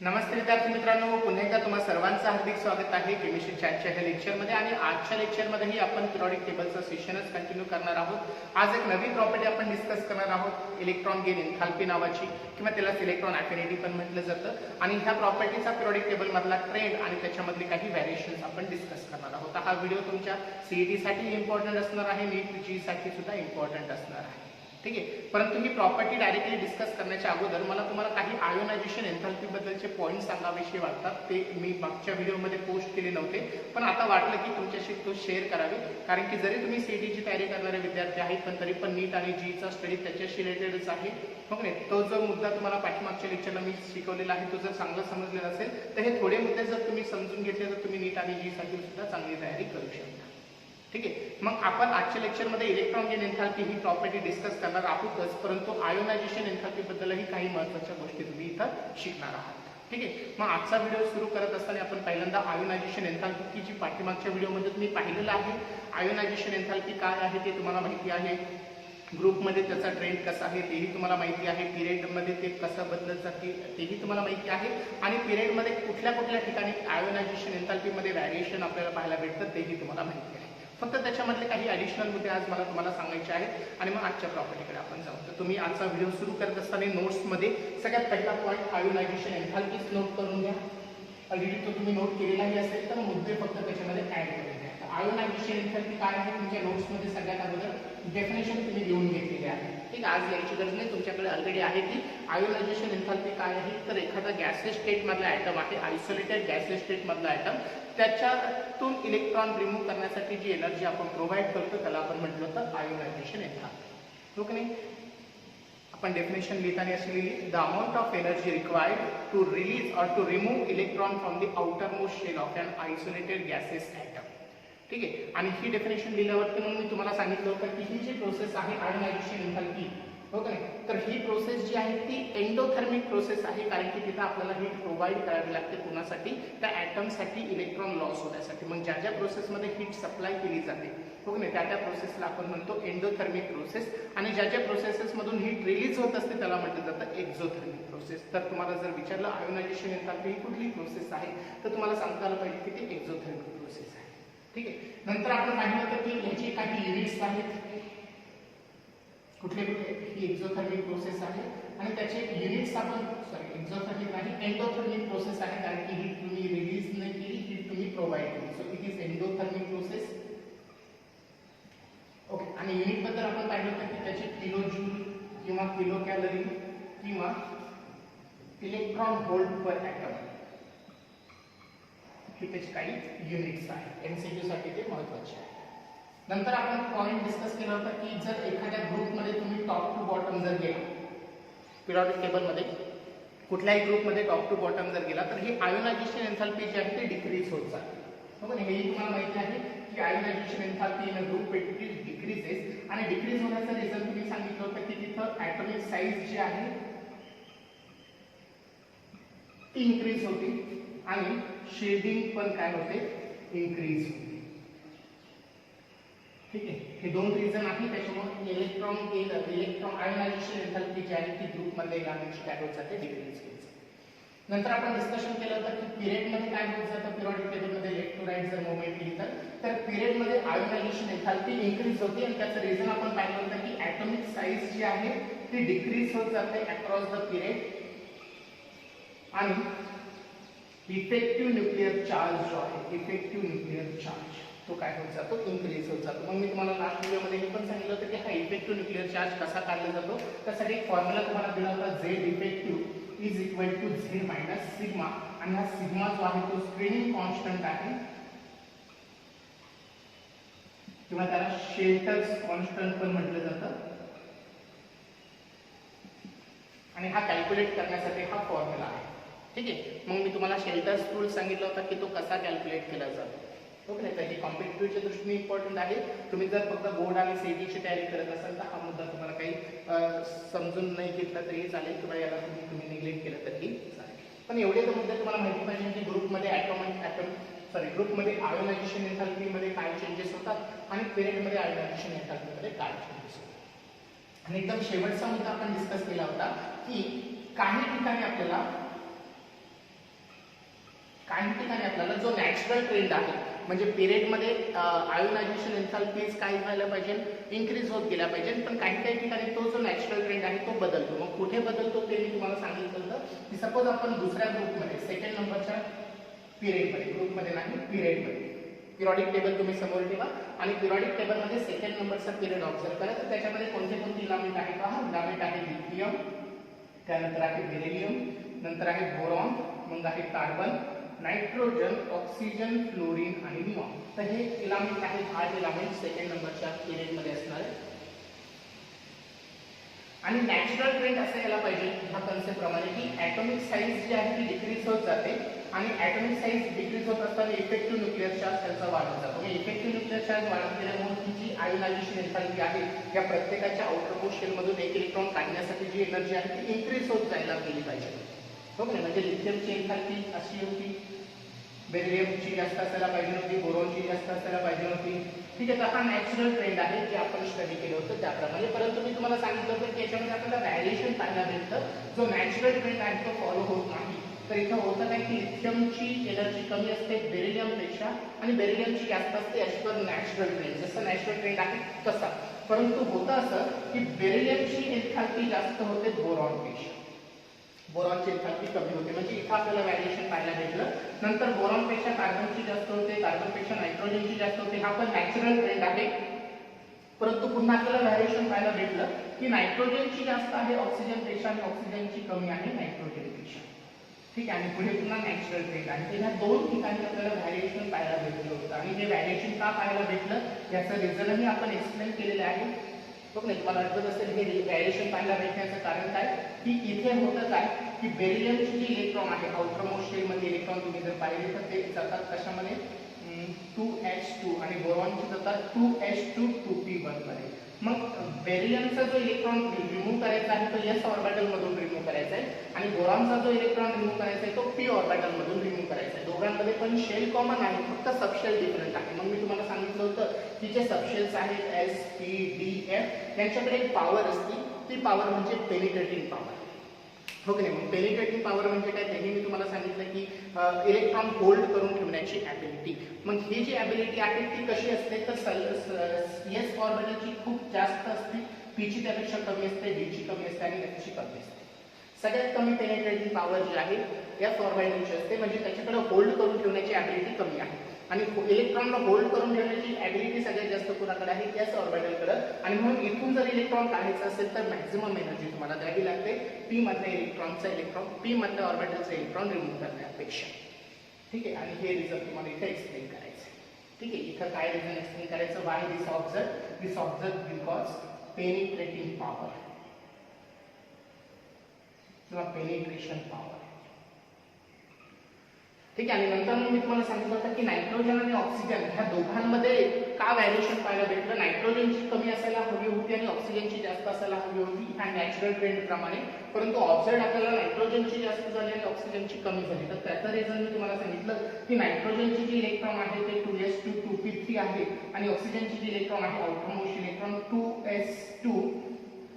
नमस्ते विद्यार्थी मित्रांनो, पुन्हा एकदा तुम्हा सर्वांचं हार्दिक स्वागत आहे केमिस्ट्री चॅटच्या ह्या लेक्चरमध्ये। आणि आजच्या लेक्चरमध्येही आपण पिरियॉडिक टेबलचं सेशनच कंटिन्यू करणार आहोत। आज एक नवी प्रॉपर्टी आपण डिस्कस करणार आहोत, इलेक्ट्रॉन गेन एन्थाल्पी नावाची, किंवा त्याला इलेक्ट्रॉन अफिनिटी पण म्हटलं जातं। आणि ह्या प्रॉपर्टीचा पिरियॉडिक टेबल मधला ट्रेंड आणि त्याच्यामधले काही व्हेरिएशन्स आपण डिस्कस करणार आहोत। हा व्हिडिओ तुमच्या सीईटी साठी इम्पॉर्टंट असणार आहे, नीट जी साठी सुद्धा इम्पॉर्टंट असणार आहे, ठीक आहे। परंतु ही प्रॉपर्टी डायरेक्टली डिस्कस करण्याच्या अगोदर मला तुम्हाला काही आयोनायझेशन एन्थाल्पी बद्दलचे पॉइंट सांगावेसे वाटतात। ते मी मागच्या व्हिडिओमध्ये पोस्ट केले नव्हते, पण आता वाटलं की तुमच्याशी तो शेअर करावे, कारण की जरी तुम्ही सीईटीची तयारी करणारे विद्यार्थी आहेत, पण तरी पण नीट आणि जीचा स्टडी त्याच्याशी रिलेटेडच आहे, हो नाही। तो जो मुद्दा तुम्हाला पाठीमागच्या लेक्चरला मी शिकवलेला आहे, तो जर चांगला समजलेला असेल तर हे थोडे मुद्दे जर तुम्ही समजून घेतले तर तुम्ही नीट आणि जी साठी सुद्धा चांगली तयारी करू शकता, ठीक आहे। मग आपण आजच्या लेक्चरमध्ये इलेक्ट्रॉन गेन एन्थाल्पी ही प्रॉपर्टी डिस्कस करणार आहोतच, परंतु आयोनायझेशन एन्थाल्पी बद्दलही काही महत्त्वाच्या गोष्टी तुम्ही इथं शिकणार आहात, ठीक आहे। मग आजचा व्हिडिओ सुरू करत असताना आपण पहिल्यांदा आयोनायझेशन एन्थाल्पी जी पाठीमागच्या व्हिडिओमध्ये तुम्ही पाहिलेलं आहे, आयोनायझेशन एन्थाल्पी काय आहे ते तुम्हाला माहिती आहे, ग्रुपमध्ये त्याचा ट्रेंड कसा आहे तेही तुम्हाला माहिती आहे, पिरियडमध्ये ते कसं बदलत जाते तेही तुम्हाला माहिती आहे, आणि पिरियडमध्ये कुठल्या कुठल्या ठिकाणी आयोनायझेशन एन्थाल्पीमध्ये व्हेरिएशन आपल्याला पाहायला भेटतं तेही तुम्हाला माहिती आहे। फक्त त्याच्यामधले काही ॲडिशनल मुद्दे आज मला तुम्हाला सांगायचे आहेत, आणि मग आजच्या प्रॉपर्टीकडे आपण जाऊ। तर तुम्ही आजचा व्हिडिओ सुरू करत असताना नोट्समध्ये सगळ्यात पहिला पॉईंट आयोनायझेशन एन्थाल्पीच नोट करून घ्या। ऑलरेडी तो तुम्ही नोट केलेलाही असेल तर मुद्दे फक्त त्याच्यामध्ये ऍड करून घ्या। आयोनायझेशन एन्थाल्पी काय आहे तुमच्या नोट्समध्ये सगळ्यात अगोदर डेफिनेशन तुम्ही लिहून घेतलेली आहे, ठीक आहे। आज याची गरज नाही, तुमच्याकडे ऑलरेडी आहे की आयोनायझेशन एन्थाल्पी काय आहे। तर एखादा गॅसियस स्टेट मधला ॲटम आहे, आयसोलेटेड गॅसियस स्टेट मधला ॲटम, त्याच्यातून इलेक्ट्रॉन रिमूव्ह करण्यासाठी जी एनर्जी आपण प्रोव्हाइड करतो त्याला आपण म्हटलं होतं आयोनायझेशन एन्थाल्पी, हो की नाही। आपण डेफिनेशन लिहिताना अशी लिहिली, the amount of energy required to release or to remove electron from the outermost shell of an isolated gaseous atom, ठीक आहे। आणि ही डेफिनेशन लिहिल्यावरती मग मी तुम्हाला सांगितलं होतं की ही जी प्रोसेस आहे आयोनायझेशन एन्थाल्पी, हो का नाही, तर ही प्रोसेस जी आहे ती एंडोथर्मिक प्रोसेस आहे, कारण की तिथं आपल्याला हीट प्रोव्हाइड करावी लागते कोणासाठी, त्या ॲटमसाठी इलेक्ट्रॉन लॉस होण्यासाठी। मग ज्या ज्या प्रोसेसमध्ये हीट सप्लाय केली जाते, हो की नाही, त्या त्या प्रोसेसला आपण म्हणतो एंडोथर्मिक प्रोसेस, आणि ज्या ज्या प्रोसेसेसमधून हीट रिलीज होत असते त्याला म्हटलं जातं एक्झोथर्मिक प्रोसेस। तर तुम्हाला जर विचारलं आयोनायझेशन एन्थाल्पी ही कुठली प्रोसेस आहे, तर तुम्हाला सांगता आलं पाहिजे की ती एक्झोथर्मिक प्रोसेस आहे, ठीक आहे। नंतर आपण पाहिलं होतं की याचे काही युनिट्स आहेत, कुठले कुठले, ही एक्झोथर्मिक प्रोसेस आहे, आणि त्याचे युनिट्स आपण एक्झोथर्मिक नाही एंडोथर्मिक प्रोसेस आहे, कारण की हीट तुम्ही रिलीज नाही केली, हीट तुम्ही प्रोव्हाइड केली, so it is endothermic process, okay. आणि युनिट बद्दल आपण पाहिलं होतं की त्याचे किलो जूल किंवा किलो कॅलरी किंवा इलेक्ट्रॉन व्होल्ट पर ॲटम, हे त्याचे काही युनिट्स आहेत, एमसीक्यू साठी ते महत्त्वाचे आहे। नंतर आपण पॉइंट डिस्कस केला होता की जर एखाद्या ग्रुपमध्ये तुम्ही टॉप टू बॉटम जर गेला, पिरियॉडिक टेबलमध्ये कुठल्याही ग्रुपमध्ये टॉप टू बॉटम जर गेला, तर ही आयोनायझेशन एन्थाल्पी जी आहे ती डिक्रीज होत जाते, हो ना। हेही तुम्हाला माहिती आहे की ionisation enthalpy in a group it decreases, आणि डिक्रीज होण्याचं रिझन तुम्ही सांगितलं होतं की तिथं ॲटॉमिक साईज जी आहे ती इन्क्रीज होते, आणि शेडिंग पण काय होते, इन्क्रीज होते, ठीक आहे। हे दोन रिझन आहे, त्याच्यामुळे इलेक्ट्रॉन आयोनायझेशन एन्थाल्पी जी आहे ती ग्रुप मध्ये एलिमेंटची काय होत जाते, डिक्रीज होत जाते। नंतर आपण डिस्कशन केलं होतं की पिरियडमध्ये काय होत जातं, पिरियॉडिक टेबलमध्ये लेफ्ट टू राईट जर मूवमेंट केली तर पिरियडमध्ये आयोनायझेशन एन्थाल्पी इन्क्रीज होते, आणि त्याचं रिझन आपण पाहिलं होतं की ॲटॉमिक साईज जी आहे ती डिक्रीज होत जाते अक्रॉस द पिरियड, आणि इफेक्टिव्ह न्यूक्लिअर चार्ज जो आहे, इफेक्टिव्ह न्यूक्लिअर चार्ज तो काय होत जातो, इन्क्रीज होत जातो। मग मी तुम्हाला लास्ट व्हिडिओमध्ये हे पण सांगितलं होतं की हा इफेक्टिव्ह न्यूक्लिअर चार्ज कसा काढला जातो, त्यासाठी एक फॉर्म्युला तुम्हाला दिला होता, Z effective is equal to Z minus sigma, आणि हा सिग्मा जो आहे तो स्क्रीनिंग कॉन्स्टंट आहे, किंवा त्याला शेल्टर्स कॉन्स्टंट पण म्हटलं जातं, आणि हा कॅल्क्युलेट करण्यासाठी हा फॉर्म्युला आहे, ठीक आहे। मग मी तुम्हाला शेल्टर्स रूल सांगितलं होता की तो कसा कॅल्क्युलेट केला जातो, ओके नाही, तर हे कॉम्पिटिटिव्हच्या दृष्टीने इम्पॉर्टंट आहे। तुम्ही जर फक्त बोर्ड आणि सीईटीची तयारी करत असाल तर हा मुद्दा तुम्हाला काही समजून नाही घेतला तरी चालेल, किंवा याला तुम्ही निग्लेक्ट केलं तरी चालेल, पण एवढे तर मुद्दे तुम्हाला माहिती पाहिजे की ग्रुपमध्ये ग्रुपमध्ये आयोनायझेशन एन्थाल्पीमध्ये काय चेंजेस होतात, आणि पिरियडमध्ये आयोनायझेशन एन्थाल्पीमध्ये काय चेंजेस होतात। आणि एकदम शेवटचा मुद्दा आपण डिस्कस केला होता की काही ठिकाणी आपल्याला काही ठिकाणी आपल्याला जो नॅचरल ट्रेंड आहे म्हणजे पिरियडमध्ये आयोनायझेशन एन्थाल्पीज काय व्हायला पाहिजे, इन्क्रीज होत गेला पाहिजे, पण काही ठिकाणी तो जो नॅचरल ट्रेंड आहे तो बदलतो. मग कुठे बदलतो ते मी तुम्हाला सांगितलं होतं की सपोज आपण दुसऱ्या ग्रुपमध्ये सेकंड नंबरच्या पिरियडमध्ये, ग्रुपमध्ये नाही पिरियडमध्ये, पिरियडिक टेबल तुम्ही समोर ठेवा आणि पिरियडिक टेबलमध्ये सेकंड नंबरचा पिरियड ऑब्झर्व करा. तर त्याच्यामध्ये कोणते कोणते इलेमेंट आहे पहा. इलेमेंट आहे लिथियम, त्यानंतर आहे बेरिलियम, नंतर आहे बोरॉन, मग आहे कार्बन, नायट्रोजन, ऑक्सिजन, फ्लोरीन आणि निऑन. तर हे इलेमेंट आहेत, 8 इलेमेंट सेकंड नंबरच्या पिरियडमध्ये असणार आहे. आणि नॅचरल ट्रेंड असं यायला पाहिजे ह्या कन्सेप्ट प्रमाणे की ॲटॉमिक साईज जी आहे ती डिक्रीज होत जाते आणि ॲटॉमिक साईज डिक्रीज होत असताना इफेक्टिव्ह न्यूक्लिअर चार्ज त्याचा वाढत जातो. म्हणजे इफेक्टिव्ह न्यूक्लिअर चार्ज वाढत गेल्यामुळे ही जी आयोनायझेशन एन्थाल्पी आहे या प्रत्येकाच्या आउटरमोस्ट शेलमधून एक इलेक्ट्रॉन काढण्यासाठी जी एनर्जी आहे ती इन्क्रीज होत जायला गेली पाहिजे. हो की नाही. म्हणजे लिथियमची एन्थाल्पी अशी होती, बेरिलियमची जास्त असायला पाहिजे होती, बोरॉनची जास्त असायला पाहिजे होती. ठीक आहे. तर हा नॅचरल ट्रेंड आहे जे आपण स्टडी केलं होतं त्याप्रमाणे. परंतु मी तुम्हाला सांगितलं होतं की याच्यामध्ये आपल्याला व्हॅरिएशन पाहायला भेटतं. जो नॅचरल ट्रेंड आहे तो फॉलो होत नाही. तर इथं होतं काय की लिथियमची एनर्जी कमी असते बेरिलियमपेक्षा आणि बेरिलियमची जास्त असते ॲज पर नॅचरल ट्रेंड. जसं नॅचरल ट्रेंड आहे तसा. परंतु होतं असं की बेरिलियमची एन्थाल्पी जास्त होते बोरॉनपेक्षा, बोरॉनची एन्थाल्पी कमी होते. म्हणजे इथं आपल्याला व्हॅरिएशन पाहायला भेटलं. नंतर बोरॉनपेक्षा कार्बनची जास्त होते, कार्बनपेक्षा नायट्रोजनची जास्त होते. हा पण नॅचरल ट्रेंड आहे. परंतु पुन्हा आपल्याला व्हॅरिएशन पाहायला भेटलं की नायट्रोजनची जास्त आहे ऑक्सिजनपेक्षा आणि ऑक्सिजनची कमी आहे नायट्रोजनपेक्षा. ठीक आहे. आणि पुढे पुन्हा नॅचरल ट्रेंड आहे. तर ह्या दोन ठिकाणी आपल्याला व्हॅरिएशन पाहायला भेटलं होतं आणि हे व्हॅरिएशन का पाहायला भेटलं याचं रिझनही आपण एक्सप्लेन केलेलं आहे. बघ नाही तुम्हाला आठवत असेल हे व्हॅरिएशन पाहायला भेटण्याचं कारण काय की इथे होतं काय की बेरिलियमची जी इलेक्ट्रॉन आहे आउटरमोस्ट शेलमध्ये इलेक्ट्रॉन तुम्ही जर पाहिले तर ते जातात कशामध्ये 2s2 आणि बोरॉनची जातात 2s2 2p1 मध्ये. मग बेरिलियमचा जो इलेक्ट्रॉन रिमूव्ह करायचा आहे तो s ऑर्बिटल मधून रिमूव्ह करायचा आहे आणि बोरॉनचा जो इलेक्ट्रॉन रिमूव्ह करायचा आहे तो p ऑर्बिटल मधून रिमूव्ह करायचा आहे. दोघांमध्ये पण शेल कॉमन आहे, फक्त सबशेल डिफरंट आहे. मग मी तुम्हाला सांगितलं होतं की जे सबशेल्स आहेत s p d f यांच्याकडे एक पॉवर असते, ती पॉवर म्हणजे पेनिट्रेटिंग पॉवर. हो की नाही. मग पेनिट्रेटिंग पॉवर म्हणजे काय तेही मी तुम्हाला सांगितलं की इलेक्ट्रॉन होल्ड करून ठेवण्याची ॲबिलिटी. मग ही जी ॲबिलिटी आहे ती कशी असते तर एस ऑर्बिटलची खूप जास्त असते, पीची त्यापेक्षा कमी असते, डीची कमी असते आणि एफची कमी असते. सगळ्यात कमी पेनिट्रेटिंग पॉवर जी आहे एफ ऑर्बिटलची असते, म्हणजे त्याच्याकडे होल्ड करून ठेवण्याची ॲबिलिटी कमी आहे. आणि इलेक्ट्रॉनला होल्ड करून ठेवण्याची ॲबिलिटी सगळ्यात जास्त कोणाकडे आहे एस ऑर्बिटलकडे. आणि म्हणून इथून जर इलेक्ट्रॉन काढायचं असेल तर मॅक्झिमम एनर्जी तुम्हाला द्यावी लागते पी मधल्या इलेक्ट्रॉन पी मधल्या ऑर्बिटलचा इलेक्ट्रॉन रिमूव्ह करण्यापेक्षा. ठीक आहे. आणि हे रिझन तुम्हाला इथे एक्सप्लेन करायचं. ठीक आहे. इथं काय रिझन एक्सप्लेन करायचं why this observe because penetrating power किंवा पेनिट्रेशन पॉवर. ठीक आहे. आणि नंतर मी तुम्हाला सांगितलं होतं की नायट्रोजन आणि ऑक्सिजन ह्या दोघांमध्ये का व्हॅरिएशन पाहायला भेटलं. नायट्रोजनची कमी असायला हवी होती आणि ऑक्सिजनची जास्त असायला हवी होती ह्या नॅचरल ट्रेंड प्रमाणे. परंतु ऑब्झर्व आपल्याला नायट्रोजनची जास्त झाली आणि ऑक्सिजनची कमी झाली. तर त्याचं रिझन मी तुम्हाला सांगितलं की नायट्रोजनची जी इलेक्ट्रॉन आहे ते 2s2 2p3 आहे आणि ऑक्सिजनची जी इलेक्ट्रॉन आहे आउटरमोस्ट इलेक्ट्रॉन 2s2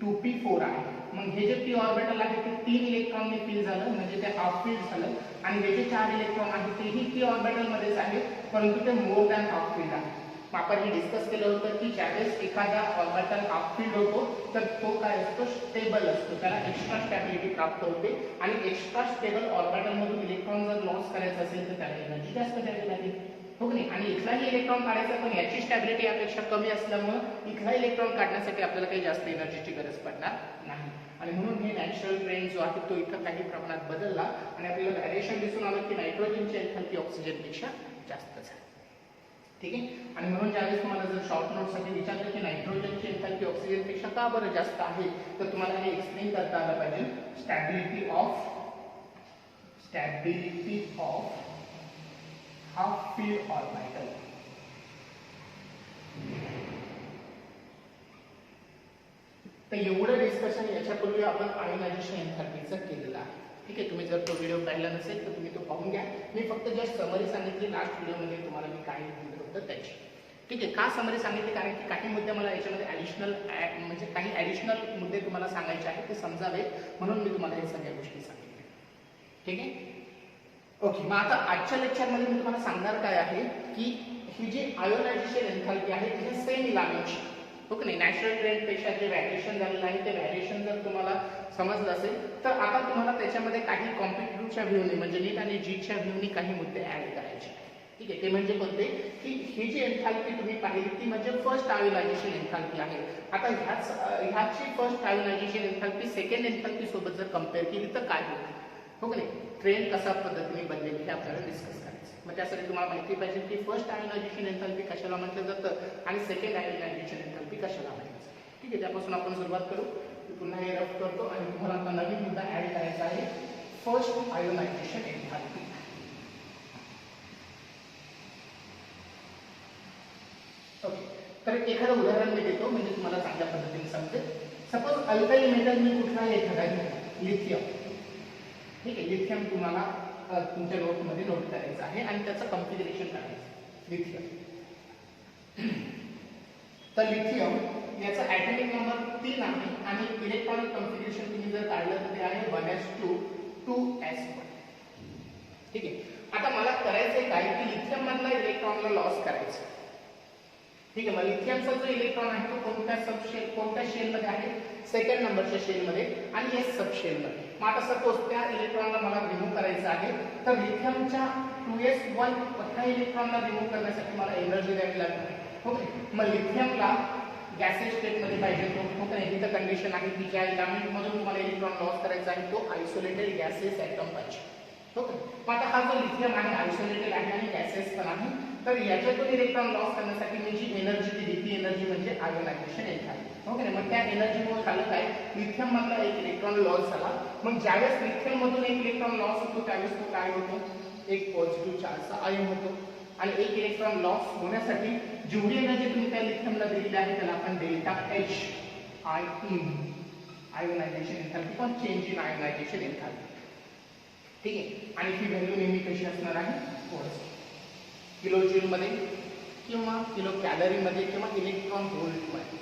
2p4 आहे. मग हे जे p ऑर्बिटल आहे ते 3 इलेक्ट्रॉनने फिल झालं, म्हणजे ते हाफ फिल झालं. आणि हे जे 4 इलेक्ट्रॉन आहेत तेही p ऑर्बिटल मध्येच आहेत, परंतु ते मोर दॅन हाफ फिल्ड आहे. आपण हे डिस्कस केलं होतं की ज्यावेळेस एखादा ऑर्बिटल हाफ फिल्ड होतो तर तो काय असतो स्टेबल असतो, त्याला एक्स्ट्रा स्टॅबिलिटी प्राप्त होते. आणि एक्स्ट्रा स्टेबल ऑर्बिटल मधून इलेक्ट्रॉन जर लॉस करायचा असेल तर त्याला एनर्जी जास्त द्यावी लागेल. हो की नाही. आणि इथलाही इलेक्ट्रॉन काढायचा पण याची स्टॅबिलिटी यापेक्षा कमी असल्यामुळे इथला इलेक्ट्रॉन काढण्यासाठी आपल्याला काही जास्त एनर्जीची गरज पडणार नाही. आणि म्हणून हे नॅचरल ट्रेंड जो आहे तो इथं काही प्रमाणात बदलला आणि आपल्याला व्हॅरिएशन दिसून आलं की नायट्रोजनची एन्थाल्पी ऑक्सिजनपेक्षा जास्त झाली. ठीक आहे. आणि म्हणून ज्यावेळेस तुम्हाला जर शॉर्ट नोटसाठी विचारलं की नायट्रोजनची एन्थाल्पी ऑक्सिजनपेक्षा का बरं जास्त आहे तर तुम्हाला हे एक्सप्लेन करता आलं पाहिजे. Stability of half filled orbital. तर एवढं डिस्कशन याच्यापूर्वी आपण आयोनायझेशन एन्थाल्पीचं केलेलं आहे. ठीक आहे. तुम्ही जर तो व्हिडिओ पाहिला नसेल तर तुम्ही तो पाहून घ्या. मी फक्त जस्ट समरी सांगितली लास्ट व्हिडिओमध्ये तुम्हाला मी काय दिलं होतं त्याची. ठीक आहे. का समरी सांगितली कारण की काही मुद्दे मला याच्यामध्ये म्हणजे काही ॲडिशनल मुद्दे तुम्हाला सांगायचे आहेत ते समजावे म्हणून मी तुम्हाला हे सगळ्या गोष्टी सांगितल्या. ठीक आहे. ओके, मग आता आजच्या लेक्चरमध्ये मी तुम्हाला सांगणार काय आहे की ही जी आयोनायझेशन एन्थॅल्पी आहे ती सेम इलामेची, ओके नाही, नॅचरल ट्रेंड पेक्षा जे व्हॅरिएशन झालेलं आहे ते व्हॅरिएशन जर तुम्हाला समजलं असेल तर आता तुम्हाला त्याच्यामध्ये काही कॉम्पिटिटिव्हच्या व्ह्यूने म्हणजे नीट आणि जीच्या व्ह्यूने काही मुद्दे ऍड करायचे, ठीक आहे. ते म्हणजे कोणते की ही जी एन्थॅल्पी तुम्ही पाहिली ती म्हणजे फर्स्ट आयोनायझेशन एन्थॅल्पी आहे. आता ह्याची first ionisation enthalpy second enthalpy सोबत जर कम्पेअर केली तर काय होईल, हो की नाही, ट्रेंड कशा पद्धतीने बदलेल हे आपल्याला डिस्कस करायचं. मग त्यासाठी तुम्हाला माहिती पाहिजे की फर्स्ट आयोनायझेशन एन्थॅल्पी कशाला म्हटलं जातं आणि सेकंड आयोनायझेशन एन्थॅल्पी कशाला म्हटलं जातं, ठीक आहे. त्यापासून आपण सुरुवात करू. मी पुन्हा हे रफ करतो आणि तुम्हाला आता नवीन मुद्दा ऍड करायचा आहे, फर्स्ट आयोनायझेशन एन्थॅल्पी. ओके, तर एखादं उदाहरण मी देतो म्हणजे तुम्हाला चांगल्या पद्धतीने समजेल. सपोज अल्काली मेटल मी कुठलाही एखादा घेतो, लिथियम, ठीक आहे. लिथियम तुम्हाला तुमच्या नोटमध्ये नोट करायचं आहे आणि त्याचं कॉन्फिगरेशन करायचं लिथियम. तर लिथियम याचा ॲटॉमिक नंबर 3 आहे आणि इलेक्ट्रॉनिक कॉन्फिगरेशन तुम्ही जर काढलं तर ते आहे 1s2 2s1, ठीक आहे. आता मला करायचंय काय की लिथियम मधला इलेक्ट्रॉनला लॉस करायचं, ठीक आहे. मग लिथियमचा जो इलेक्ट्रॉन आहे तो कोणत्या शेलमध्ये आहे, सेकंड नंबरच्या शेलमध्ये आणि एस सब शेलमध्ये. मग आता सपोज त्या इलेक्ट्रॉनला मला रिमूव्ह करायचं आहे तर लिथियमच्या 2s1 ह्या इलेक्ट्रॉनला रिमूव्ह करण्यासाठी मला एनर्जी द्यावी लागणार, ओके. मग लिथियमला गॅसेस स्टेटमध्ये पाहिजे तो, ओके नाही, इथं कंडिशन आहे की ज्या इलेमेंट मधून तुम्हाला इलेक्ट्रॉन लॉस करायचा आहे तो आयसोलेटेड गॅसेस ॲटम पाहिजे, ओके. मग आता हा जो लिथियम आहे आयसोलेटेड आहे आणि गॅसेस पण आहे, तर याच्यातून इलेक्ट्रॉन लॉस करण्यासाठी मी जी एनर्जी दिली ती एनर्जी म्हणजे आयोनायझेशन एन्थॅल्पी, ओके नाही. मग त्या एनर्जीमुळे झालं काय, लिथियम मधला एक इलेक्ट्रॉन लॉस झाला. मग ज्यावेळेस लिथियम मधून एक इलेक्ट्रॉन लॉस होतो त्यावेळेस तो काय होतो, एक पॉझिटिव्ह चार्जचा आयन होतो आणि एक इलेक्ट्रॉन लॉस होण्यासाठी जेवढी एनर्जी तुम्ही त्या लिथियमला दिलेली आहे त्याला आपण delta H I in ionisation enthalpy किंवा चेंज इन आयोनायझेशन एन्थॅल्पी, ठीक आहे. आणि ही व्हॅल्यू नेहमी कशी असणार आहे, किलो जूल मध्ये किंवा किलो कॅलरी मध्ये किंवा इलेक्ट्रॉन व्होल्ट मध्ये,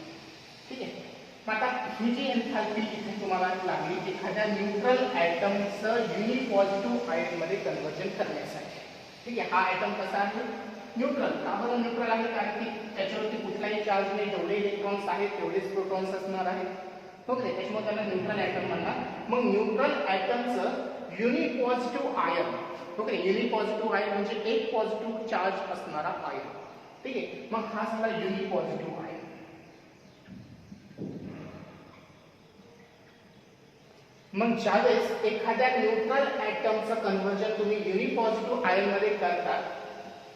ठीक आहे. मग आता ही जी एन्थॅल्पी इथे तुम्हाला लागली एखाद्या न्यूट्रल ॲटमचं युनिपॉझिटिव्ह आयन मध्ये कन्व्हर्जन करण्यासाठी, ठीक आहे. हा ॲटम कसा आहे, न्यूट्रल. का बरं न्यूट्रल आहे, कारण की त्याच्यावरती कुठलाही चार्ज नाही, जेवढे इलेक्ट्रॉन्स आहेत तेवढेच प्रोटॉन्स असणार आहेत, ओके. त्याच्यामुळे त्याला न्यूट्रल ॲटम म्हणतात. मग न्यूट्रल ॲटमचं युनिपॉझिटिव्ह आयन, ओके. युनिपॉझिटिव्ह आयन म्हणजे एक पॉझिटिव्ह चार्ज असणारा आयन, ठीक आहे. मग हा झाला युनिपॉझिटिव्ह आयन. मग ज्यावेळेस एखाद्या न्यूट्रल ॲटमचं कन्व्हर्जन तुम्ही युनिपॉझिटिव्ह आयन मध्ये करतात,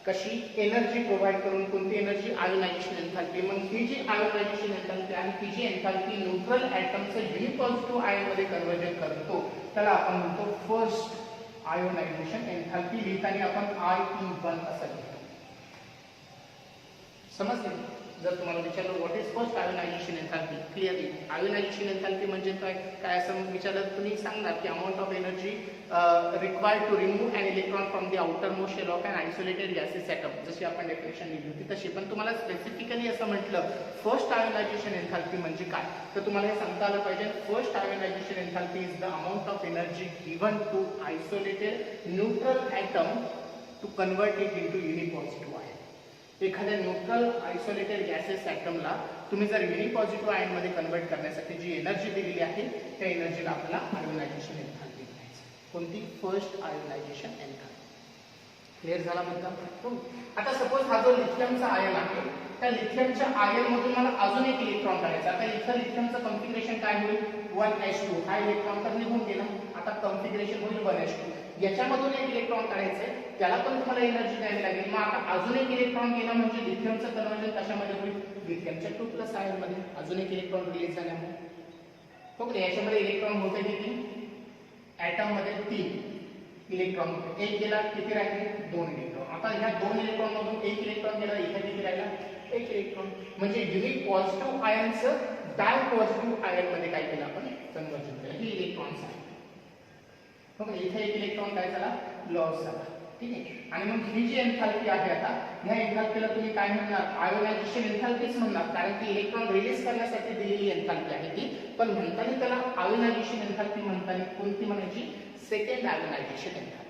कशी, एनर्जी प्रोव्हाइड करून, कोणती एनर्जी, आयोनायझेशन एन्थॅल्पी. मग ही जी आयोनायझेशन एन्थॅल्पी आणि ही जी एन्थॅल्पी न्यूट्रल ॲटमचं युनिपॉझिटिव्ह आयन मध्ये कन्व्हर्जन करतो त्याला आपण म्हणतो फर्स्ट आयोनायझेशन एन्थॅल्पी. लिहिताना आपण IE1 असं लिहितो, समजले. जर तुम्हाला विचारलं what is first ionisation enthalpy, clearly ionisation enthalpy म्हणजे काय असं विचारलं तुम्ही सांगणार की amount of energy required to remove an electron from the outermost shell of an isolated gases atom, जशी आपण डेफिनेशन लिहिली होती तशी. पण तुम्हाला स्पेसिफिकली असं म्हटलं फर्स्ट आयोनायझेशन एन्थॅल्पी म्हणजे काय, तर तुम्हाला हे सांगता आलं पाहिजे. First ionisation enthalpy is the amount of energy given to isolated neutral atom to convert it into unipositive ion. एखाद्या न्यूट्रल आयसोलेटेड गॅसेस ॲटमला तुम्ही जर युनिपॉझिटिव्ह आयन मध्ये कन्वर्ट करण्यासाठी जी एनर्जी दिलेली आहे त्या एनर्जीला आपल्याला आयोनायझेशन एन्थॅल्पी म्हणायचं. कोणती, फर्स्ट आयोनायझेशन एन्थॅल्पी. क्लिअर झाला मुद्दा. आता सपोज हा जो लिथियमचा आयन आहे त्या लिथियमच्या आयन मधून मला अजून एक इलेक्ट्रॉन काढायचा. आता इथं लिथियमचं कॉन्फिगरेशन काय होईल, 1s2. हा इलेक्ट्रॉन तर निघून गेला, आता कॉन्फिगरेशन होईल 1s2. याच्यामधून एक इलेक्ट्रॉन काढायचंय, त्याला पण तुम्हाला एनर्जी द्यावी लागेल. मग आता अजून एक इलेक्ट्रॉन गेला म्हणजे लिथियमचं कन्व्हर्जन कशामध्ये होईल, लिथियमच्या 2+ आयन मध्ये. अजून एक इलेक्ट्रॉन रिलीज झाल्यामुळे, ओके. याच्यामध्ये इलेक्ट्रॉन होते किती, ॲटम मध्ये 3 इलेक्ट्रॉन होते, एक गेला, किती राहिले, 2 इलेक्ट्रॉन. आता ह्या 2 इलेक्ट्रॉन मधून एक इलेक्ट्रॉन गेला, इथे किती राहिला, 1 इलेक्ट्रॉन. म्हणजे युनिपॉझिटिव्ह आयनचं डाय पॉझिटिव्ह आयन मध्ये काय केलं आपण, कन्व्हर्जन केलं. ही इलेक्ट्रॉन्स आहे, ओके. इथे एक इलेक्ट्रॉन काय झाला, लॉस झाला, ठीक आहे. आणि मग ही जी एन्थॅल्पी आहे आता ह्या एन्थॅल्पीला तुम्ही काय म्हणणार, आयोनायझेशन एन्थॅल्पीच म्हणणार, कारण की इलेक्ट्रॉन रिलीज करण्यासाठी दिलेली एन्थॅल्पी आहे ती. पण म्हणताना त्याला आयोनायझेशन एन्थॅल्पी म्हणताना कोणती म्हणायची, सेकंड आयोनायझेशन एन्थॅल्पी.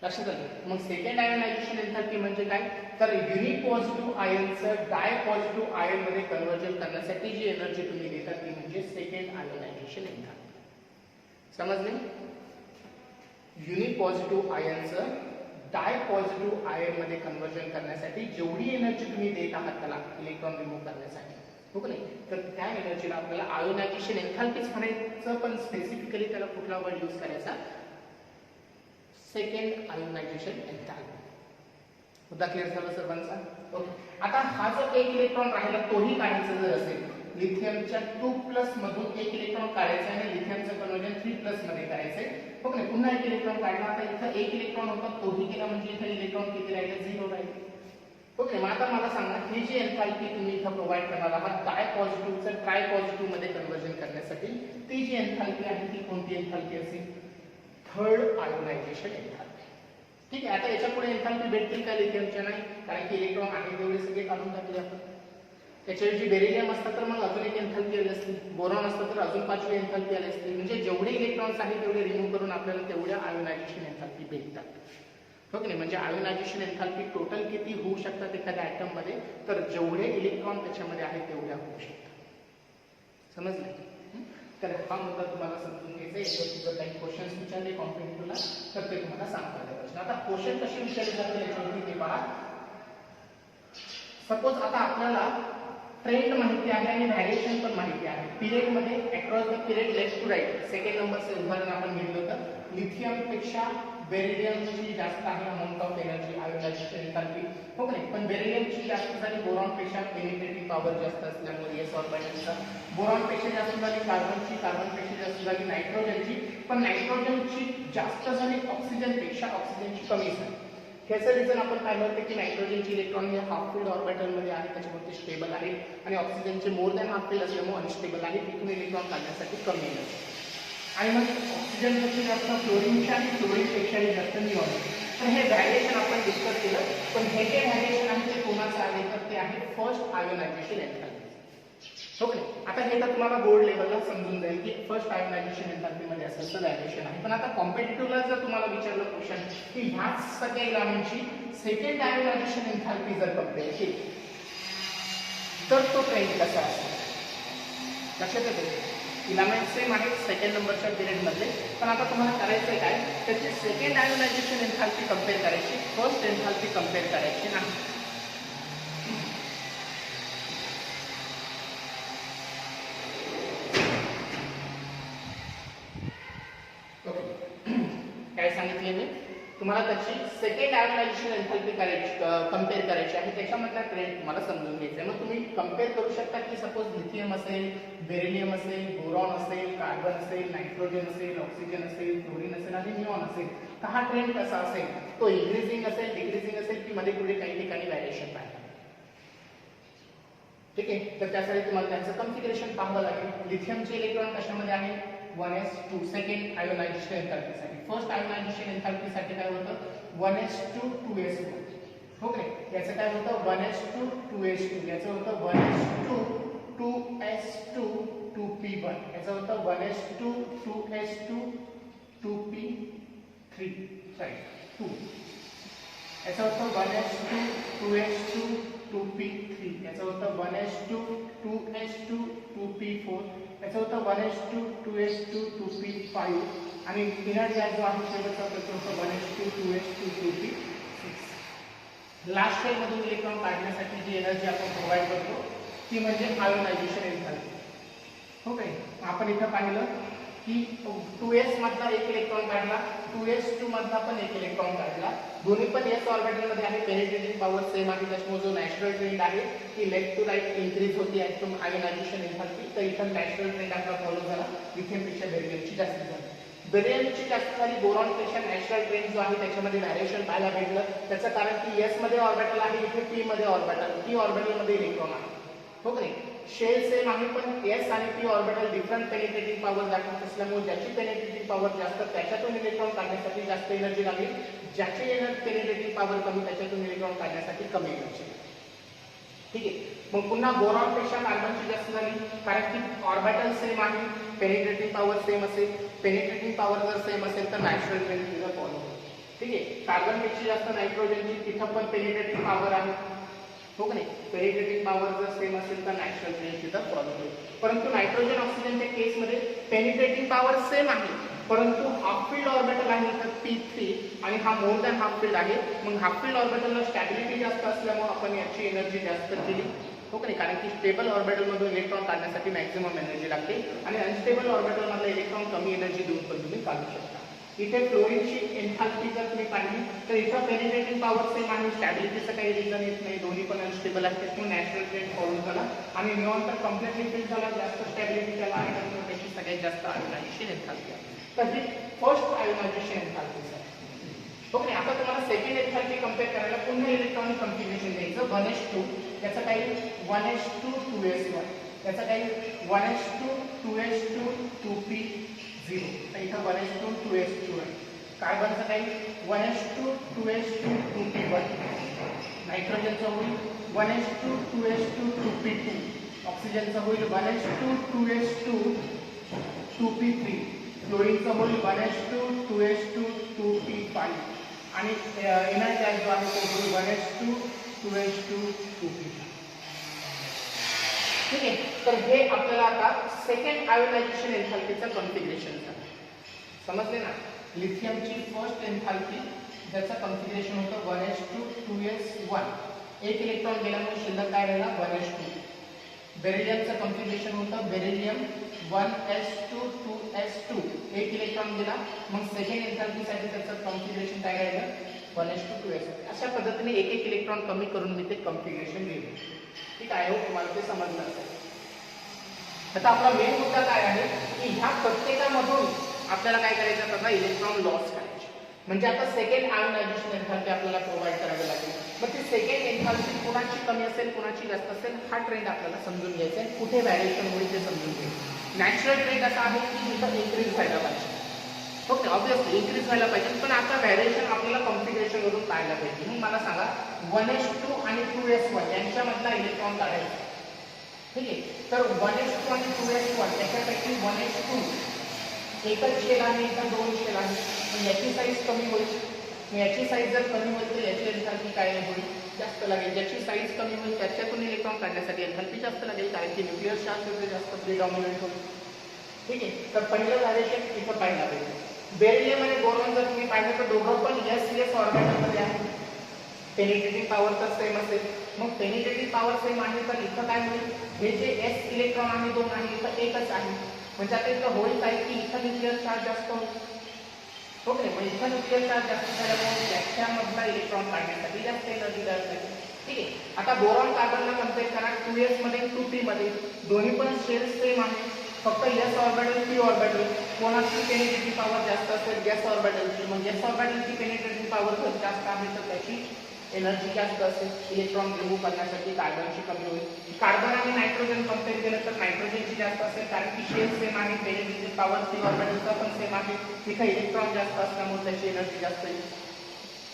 लक्षात आलं. मग सेकंड आयोनायझेशन एन्थाल्पी म्हणजे काय, तर युनिक पॉझिटिव्ह आयनचं डाय पॉझिटिव्ह आयन मध्ये कन्व्हर्जन करण्यासाठी जी एनर्जी तुम्ही देता ती म्हणजे सेकंड आयोनायझेशन एन्थाल्पी. समजले. युनिक पॉझिटिव्ह आयनचं डाय पॉझिटिव्ह आयन मध्ये कन्व्हर्जन करण्यासाठी जेवढी एनर्जी तुम्ही देत आहात त्याला इलेक्ट्रॉन रिमूव्ह करण्यासाठी, हो की नाही, तर त्या एनर्जीला आपल्याला आयोनायझेशन एन्थाल्पीच म्हणायचं, पण स्पेसिफिकली त्याला कुठला वर्ड यूज करायचा, सेकंड आयोनायझेशन एन्थाल्पी. मुद्दा क्लिअर झाला सर्वांचा. ओके. आता हा जो एक इलेक्ट्रॉन राहिला तोही काढायचा जर असेल, लिथियमच्या 2+ मधून एक इलेक्ट्रॉन काढायचा आणि लिथियमचं कन्वर्जन 3+ मध्ये करायचंय, हो की नाही. पुन्हा एक इलेक्ट्रॉन काढला, आता इथं एक इलेक्ट्रॉन होता तोही गेला, म्हणजे इथं इलेक्ट्रॉन किती राहिले, 0 राहिले. ओके. मग आता मला सांगा, ही जी एन्थाल्पी तुम्ही इथं प्रोव्हाइड करणार आहात डाय पॉझिटिव्हचं ट्राय पॉझिटिव्ह मध्ये कन्वर्जन करण्यासाठी, ती जी एन्थाल्पी आहे ती कोणती एन्थाल्पी असेल, थर्ड आयोनायझेशन एन्थाल्पी. ठीक आहे. आता याच्या पुढे एन्थाल्पी भेटतील का लिथियमच्या, नाही, कारण की इलेक्ट्रॉन आहे तेवढे सगळे काढून टाकले आपण. त्याच्याऐवजी बेरिलियम असतं तर मग अजून एक एन्थाल्पी आली असती, बोरॉन असतं तर अजून 5वी एन्थाल्पी आली असती. म्हणजे जेवढे इलेक्ट्रॉन्स आहेत तेवढे रिमूव्ह करून आपल्याला तेवढ्या आयोनायझेशन एन्थाल्पी भेटतात, हो की नाही. म्हणजे आयोनायझेशन एन्थाल्पी टोटल किती होऊ शकतात एखाद्या ॲटम मध्ये, तर जेवढे इलेक्ट्रॉन त्याच्यामध्ये आहेत तेवढ्या होऊ शकतात. समजलं. तर हा मुद्दा तुम्हाला समजून घ्यायचा आहे. याच्यावर जर काही क्वेश्चन्स विचारले कॉम्पिटिटिव्हला तर ते तुम्हाला सांगता आले पाहिजे. आता क्वेश्चन कसे विचारले जातात याच्यावरती ते पहा. सपोज आता आपल्याला ट्रेंड माहिती आहे आणि व्हॅरिएशन पण माहिती आहे. पिरियड मध्ये across the period left to right, second नंबरचं उदाहरण आपण घेतलं होतं. लिथियम पेक्षा बेरिलियमची जास्त आहे amount of energy ionisation enthalpy, हो की नाही. पण बेरिलियमची जास्त झाली बोरॉन पेक्षा, पेनिट्रेटिंग पॉवर जास्त असल्यामुळे s ऑर्बिटलचा. बोरॉन पेक्षा जास्त झाली कार्बनची, कार्बन पेक्षा जास्त झाली नायट्रोजनची, पण नायट्रोजनची जास्त झाली ऑक्सिजन पेक्षा, ऑक्सिजनची कमी झाली. ह्याचं रिझन आपण पाहिलं होतं की नायट्रोजनची इलेक्ट्रॉन हे हाफ फील्ड ऑर्बिटल मध्ये आहे, त्याच्यामुळे स्टेबल आहे, आणि ऑक्सिजनचे मोर दॅन हाफ फील्ड असल्यामुळे अनस्टेबल आहे, तिथून इलेक्ट्रॉन काढण्यासाठी कमी एनर्जी. आणि मग ऑक्सिजनपेक्षा जास्त फ्लोरीनच्या आणि फ्लोरीनपेक्षाही जास्त निऑन. तर हे व्हॅरिएशन आपण डिस्कस केलं, पण हे जे व्हॅरिएशन आहे ते कोणाचं आहे, तर ते आहे फर्स्ट आयोनायझेशन एन्थाल्पी. ओके. आता हे तर तुम्हाला बोर्ड लेवलला समजून जाईल की फर्स्ट आयोनायझेशन एन्थाल्पी मध्ये असं व्हॅरिएशन आहे. पण आता कॉम्पिटिटिव्हला जर तुम्हाला विचारलं क्वेश्चन की ह्याच सगळ्या इलेमेंटची सेकंड आयोनायझेशन एन्थाल्पी जर कम्पेअर केली तर तो ट्रेंड कसा असेल, लक्षात येते. इलेमेंट सेम आहेत सेकंड नंबरच्या पिरियड मध्ये, पण आता तुम्हाला करायचं काय, त्याची सेकंड आयोनायझेशन एन्थाल्पी कम्पेअर करायची, फर्स्ट एन्थाल्पी कम्पेअर करायची नाही. काय सांगितले मी तुम्हाला, त्याची सेकंड आयोनायझेशन एन्थाल्पी करायची, कम्पेअर करायची आहे, त्याच्यामधला ट्रेंड तुम्हाला समजून घ्यायचा आहे. मग तुम्ही कम्पेअर करू शकता की सपोज लिथियम असेल, बेरिलियम असेल, बोरॉन असेल, कार्बन असेल, नायट्रोजन असेल, ऑक्सिजन असेल, फ्लोरीन असेल आणि निऑन असेल, तर हा ट्रेंड कसा असेल, तो इन्क्रीजिंग असेल, डिक्रीजिंग असेल की मध्ये पुढे काही ठिकाणी व्हॅरिएशन पाहायला. ठीक आहे. तर त्यासाठी तुम्हाला त्यांचं कॉन्फिगरेशन पाहावं लागेल. लिथियमचे इलेक्ट्रॉन कशामध्ये आहे, 1s2 सेकंड आयोनायझेशन एन्थाल्पीसाठी. फर्स्ट आयोनायझेशन एन्थाल्पीसाठी काय होतं, 1s2 2s2, ओके. याचं काय होतं 1s2 2s2, याचं होतं 1s2 2s2 2p1, याचं होतं 1s2 2s2 2p3, राईट 2, याचं होतं 1s2 2s2 2p3, याचं होतं 1s2 2s2 2p4, याचं होतं 1s2 2s2 2p5, आणि इनर गॅस जो आहे शेवटचा त्याचं होतं 1s2 2s2 2p6. Last phase मधून इलेक्ट्रॉन काढण्यासाठी जी एनर्जी आपण प्रोव्हाइड करतो ती म्हणजे आयोनायझेशन एन्थाल्पी. ओके. आपण इथं पाहिलं की 2s मधला एक इलेक्ट्रॉन काढला, 2s2 मधला पण एक इलेक्ट्रॉन काढला, दोन्ही पण s ऑर्बिटल मध्ये आहे, पेनिट्रेटिंग पॉवर सेम आहे, त्याच्यामुळे जो नॅचरल ट्रेंड आहे की लेफ्ट टू राईट इन्क्रीज होती ऍटम आयोनायझेशन एन्थाल्पी. तर इथं नॅचरल ट्रेंड आपला फॉलो झाला, लिथियम पेक्षा बेरिलियमची जास्त झाली, बेरिलियमची जास्त झाली, बोरॉन पेक्षा नॅचरल ट्रेंड जो आहे त्याच्यामध्ये व्हॅरिएशन पाहायला भेटलं. त्याचं कारण की s मध्ये ऑर्बिटल आहे, इथे p मध्ये ऑर्बिटल, p ऑर्बिटल मध्ये इलेक्ट्रॉन आहे, हो की नाही. शेल सेम आहे पण s आणि p orbital different penetrating power दाखवत असल्यामुळे ज्याची पेनिट्रेटिंग पॉवर जास्त त्याच्यातून इलेक्ट्रॉन काढण्यासाठी जास्त एनर्जी लागेल, ज्याची पेनिट्रेटिंग पॉवर कमी त्याच्यातून इलेक्ट्रॉन काढण्यासाठी कमी एनर्जी. ठीक आहे. मग पुन्हा बोरॉन पेक्षा कार्बनची जास्त झाली, कारण की ऑर्बिटल सेम आहे, पेनिट्रेटिंग पॉवर सेम असेल, पेनिट्रेटिंग पॉवर जर सेम असेल तर नॅचरल ट्रेंड तिला फॉलो होईल. ठीक आहे. कार्बन पेक्षा जास्त नायट्रोजनची तिथं पण पेनिट्रेटिंग पॉवर आहे, हो की नाही. पेनिट्रेटिंग पॉवर जर सेम असेल तर नॅचरल चेंज तिथं फॉलो होईल. परंतु नायट्रोजन ऑक्सिजनच्या केसमध्ये पेनिट्रेटिंग पॉवर सेम आहे, परंतु हाफ फील्ड ऑर्बिटल आहे तर P3 आणि हा मोर दॅन हाफ फील्ड आहे. मग हाफ फील्ड ऑर्बिटलला स्टॅबिलिटी जास्त असल्यामुळे आपण याची एनर्जी जास्त केली, हो की नाही. कारण की स्टेबल ऑर्बिटल मधून इलेक्ट्रॉन काढण्यासाठी मॅक्सिमम एनर्जी लागते आणि अनस्टेबल ऑर्बिटल मधला इलेक्ट्रॉन कमी एनर्जी देऊन पण तुम्ही काढू शकता. इथे फ्लोरीनची एन्थाल्पी जर तुम्ही पाहिली तर इथं पेनिट्रेटिंग पॉवर सेम आहे, स्टॅबिलिटीचं काही रिझन येत नाही, दोन्ही पण अनस्टेबल आहेत, त्यामुळे नॅचरल ट्रेंड फॉलो झाला. आणि निऑन तर कम्प्लिटली फिल झाला, जास्त स्टॅबिलिटी त्याला आहे त्यामुळे त्याची सगळ्यात जास्त आयोनायझेशन एन्थाल्पी आहे. तर ही फर्स्ट आयोनायझेशन एन्थाल्पी आहे, ओके. आता तुम्हाला सेकंड एन्थाल्पी कंपेअर करायला पुन्हा इलेक्ट्रॉनिक कॉन्फिगरेशन द्यायचं 1s2, याचं काही 1s2 2s1, याचं काही 1s2 2s2 2p0, तर इथं 1s2 2s2 आहे. कार्बनचं काही 1s2 2s2 2p1, नायट्रोजनचं होईल 1s2 2s2 2p2, ऑक्सिजनचं होईल 1s2 2s2 2p3, फ्लोरीनचं होईल 1s2 2s2 2p5 आणि एनर्जी जो आहे तो होईल 1s2 2s2 2p. ठीक आहे. तर हे आपल्याला आता सेकंड आयोनायझेशन एन्थाल्पीचं कॉन्फिगरेशन झालं, समजले ना. लिथियमची फर्स्ट एन्थाल्पी ज्याचं कॉन्फिगरेशन होतं 1s2 2s1, एक इलेक्ट्रॉन गेल्यामुळे शिल्लक काय राहिला 1s2. बेरिलियमचं कॉन्फिगरेशन होतं बेरिलियम 1s2 2s2, एक इलेक्ट्रॉन गेला, मग सेकंड एन्थाल्पीसाठी त्याचं कॉन्फिगरेशन काय राहिलं 1s2 2s2. अशा पद्धतीने एक एक इलेक्ट्रॉन कमी करून मी ते कॉन्फिगरेशन लिहिलं. ठीक आहे, तुम्हाला ते समजलं असेल. आता आपला मेन मुद्दा काय आहे की ह्या प्रत्येकामधून आपल्याला काय करायचं, आता इलेक्ट्रॉन लॉस करायचे. म्हणजे आता सेकंड आयोनायझेशन एन्थाल्पी आपल्याला प्रोव्हाइड करावी लागेल. मग ती सेकंड एन्थाल्पी कुणाची कमी असेल कुणाची जास्त असेल हा ट्रेंड आपल्याला समजून घ्यायचा आहे, कुठे व्हॅरिएशन होईल ते समजून घ्यायचं. नॅचरल ट्रेंड असा आहे की इथं इन्क्रीज व्हायला पाहिजे, ओके, ऑब्विसली इन्क्रीज व्हायला पाहिजे, पण आता व्हॅरिएशन आपल्याला कॉन्फिगरेशन वरून पाहायला पाहिजे. मग मला सांगा 1s2 आणि 2s1 यांच्यामधला इलेक्ट्रॉन काढायचा, ठीक आहे. तर 1s2 आणि 2s1 त्याच्यापैकी 1s2 एकच शेल आहे, इथं दोन शेल आहे, पण याची साईज कमी होईल. याची साईज जर कमी होईल तर याची एन्थाल्पी काय होईल, जास्त लागेल. ज्याची साईज कमी होईल त्याच्यातून इलेक्ट्रॉन काढण्यासाठी एन्थाल्पी जास्त लागेल, कारण की न्यूक्लियर चार्ज तिथे जास्त प्रिडॉमिनंट होईल, ठीक आहे. तर पहिलं व्हॅरिएशन इथं पाहायला पाहिजे. बेरिलियम आणि बोरॉन जर तुम्ही पाहिलं तर दोघं पण s ऑर्बिटलमध्ये आहे, पेनिट्रेटिंग पॉवर तर सेम असेल. मग पेनिट्रेटिंग पॉवर सेम आहे तर इथं काय होईल, हे जे s इलेक्ट्रॉन आहे दोन आहे, इथं एकच आहे, म्हणजे आता इथं होईल काय की इथं न्यूक्लियर चार्ज जास्त होईल, ओके. मग इथं न्यूक्लियर चार्ज जास्त झाल्यामुळे त्याच्यामधला इलेक्ट्रॉन काढण्यासाठी जास्त एनर्जी द्यावी लागेल, ठीक आहे. आता बोरॉन कार्बनला कम्पेअर करा 2s मध्ये 2p मध्ये, दोन्ही पण शेल सेम आहे, फक्त s ऑर्बिटल p ऑर्बिटल कोणाची पेनिट्रेटिंग पॉवर जास्त असेल s ऑर्बिटलची. मग s ऑर्बिटलची पेनिट्रेटिंग पॉवर जर जास्त आहे तर त्याची एनर्जी जास्त असेल, इलेक्ट्रॉन रिमूव्ह करण्यासाठी कार्बनची कमी होईल. कार्बन आणि नायट्रोजन कम्पेअर केलं तर नायट्रोजनची जास्त असेल, कारण की शेल सेम आहे, पेनिट्रेटिंग पॉवर p ऑर्बिटलचा पण सेम आहे, तिथे इलेक्ट्रॉन जास्त असल्यामुळे त्याची एनर्जी जास्त येईल,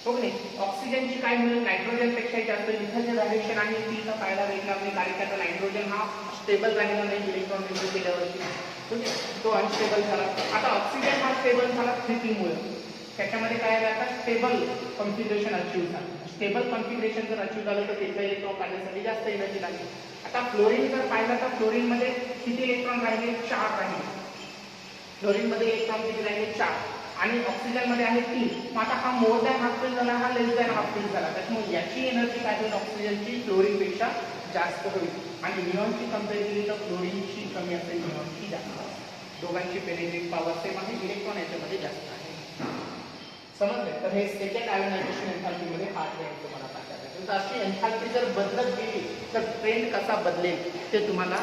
हो की नाही. ऑक्सिजनची काय होईल, नायट्रोजन पेक्षाही जास्त. इथं जे व्हॅरिएशन आहे ती इथं पाहायला भेटणार नाही, कारण की आता नायट्रोजन हा स्टेबल राहिलेला नाही इलेक्ट्रॉन रिमूव्ह केल्यावरती, ठीक आहे, तो अनस्टेबल झाला. आता ऑक्सिजन हा स्टेबल झाला 3p मुळे, त्याच्यामध्ये काय आहे, आता स्टेबल कॉन्फिगरेशन अचीव झालं. स्टेबल कॉन्फिगरेशन जर अचीव झालं तर तिथं इलेक्ट्रॉन काढण्यासाठी जास्त एनर्जी लागेल. आता फ्लोरीन जर पाहिलं तर फ्लोरीनमध्ये किती इलेक्ट्रॉन राहिले, 4 राहिले. फ्लोरीनमध्ये इलेक्ट्रॉन किती राहिले, 4, आणि ऑक्सिजन मध्ये आहे 3. मग आता हा मोर दॅन हाफ फील झाला, हा लेस दॅन हाफ फील झाला, त्याच्यामुळे याची एनर्जी काय होईल, ऑक्सिजनची फ्लोरीन पेक्षा जास्त होईल. आणि निऑनची कंपेअर केली तर फ्लोरीनची कमी असेल, निऑनची जास्त. दोघांची पेनिट्रेटिंग पॉवर सेम आहे, इलेक्ट्रॉन याच्यामध्ये जास्त आहे, समजले. तर हे सेकंड आयोनायझेशन एन्थाल्पी मध्ये हा ट्रेंड तुम्हाला पाहायला भेटेल. तर अशी एन्थाल्पी जर बदलत गेली तर ट्रेंड कसा बदलेल ते तुम्हाला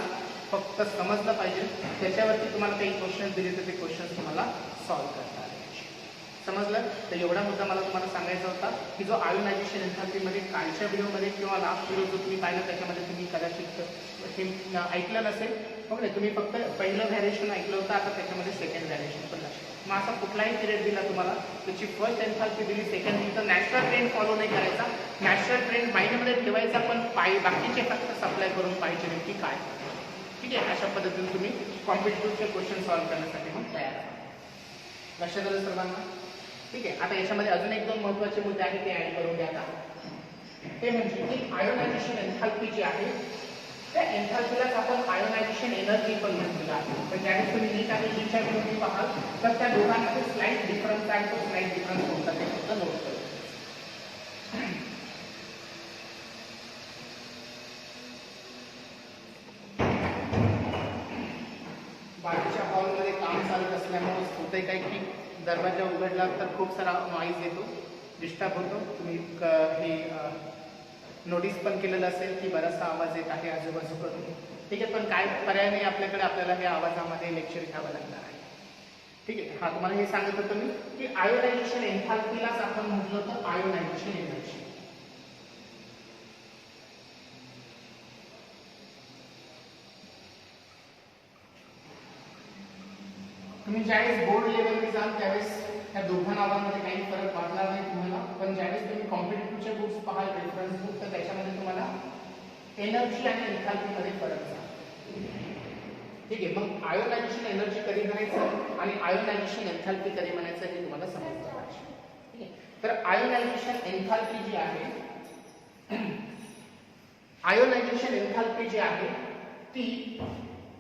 फक्त समजलं पाहिजे. त्याच्यावरती तुम्हाला काही क्वेश्चन दिले तर ते क्वेश्चन तुम्हाला सॉल्व्ह करता आले, समजलं. तर एवढा मुद्दा मला तुम्हाला सांगायचा होता की जो आयोनायझेशन एन्थाल्पीमध्ये कालच्या व्हिडिओमध्ये किंवा लास्ट व्हिडिओ जो तुम्ही पाहिला त्याच्यामध्ये तुम्ही कदाचित हे ऐकलं नसेल, ओके. तुम्ही फक्त पहिलं व्हॅरिएशन ऐकलं होतं, आता त्याच्यामध्ये सेकंड व्हॅरिएशन पण लक्षात. मग असा कुठलाही पिरियड दिला तुम्हाला, त्याची फर्स्ट एन्थाल्पी दिली, सेकंड दिली, तर नॅचरल ट्रेंड फॉलो नाही करायचा, नॅचरल ट्रेंड माइंडमध्ये ठेवायचा, पण बाकीचे फक्त सप्लाय करून पाहिजे नक्की काय, ठीक आहे. अशा पद्धतीने तुम्ही कॉम्पिटिटिव्हचे क्वेश्चन सॉल्व्ह करण्यासाठी मग तयार. लक्षात आलं सर्वांना. ठीक आहे. आता याच्यामध्ये अजून एक दोन महत्त्वाचे मुद्दे आहेत ते ऍड करून घ्या आता. ते म्हणजे की आयोनायझेशन एन्थाल्पी जी आहे त्या एन्थाल्पीलाच आपण आयोनायझेशन एनर्जी पण म्हटलेलं आहे. पण ज्यावेळेस तुम्ही नीट आणि नीटच्या व्हिडिओ पाहाल तर त्या दोघांमध्ये स्लाइट डिफरन्स आहे. तो स्लाइट डिफरन्स कोणता ते फक्त नोट करा. बाकीच्या हॉलमध्ये काम चालत असल्यामुळे होतंय काय की दरवाजा उघडला तर खूप सारा नॉईज येतो, डिस्टर्ब होतो. तुम्ही हे नोटीस पण केलेलं असेल की बराचसा आवाज येत आहे आजूबाजूकडून. ठीक आहे, पण काय पर्याय नाही आपल्याकडे, आपल्याला हे आवाजामध्ये लेक्चर घ्यावं लागणार आहे. ठीक आहे. हा तुम्हाला हे सांगत होतो मी की आयोनायझेशन एन्थाल्पीलाच आपण म्हटलं तर आयोनायझेशन एनर्जी. तुम्ही ज्यावेळेस बोर्ड लेवलवर जाल त्यावेळेस त्या दोघा नावांमध्ये काही फरक वाटणार नाही तुम्हाला. पण ज्यावेळेस तुम्ही कॉम्पिटिटिव्हचे बुक्स पाहाल, रेफरन्स बुक, तर त्याच्यामध्ये तुम्हाला एनर्जी आणि एन्थाल्पीमध्ये फरक जाईल. ठीक आहे. मग आयोनायझेशन एनर्जी कधी म्हणायचं आणि आयोनायझेशन एन्थाल्पी कधी म्हणायचं हे तुम्हाला समजलं पाहिजे. ठीक आहे. तर आयोनायझेशन एन्थाल्पी जी आहे, आयोनायझेशन एन्थाल्पी जी आहे ती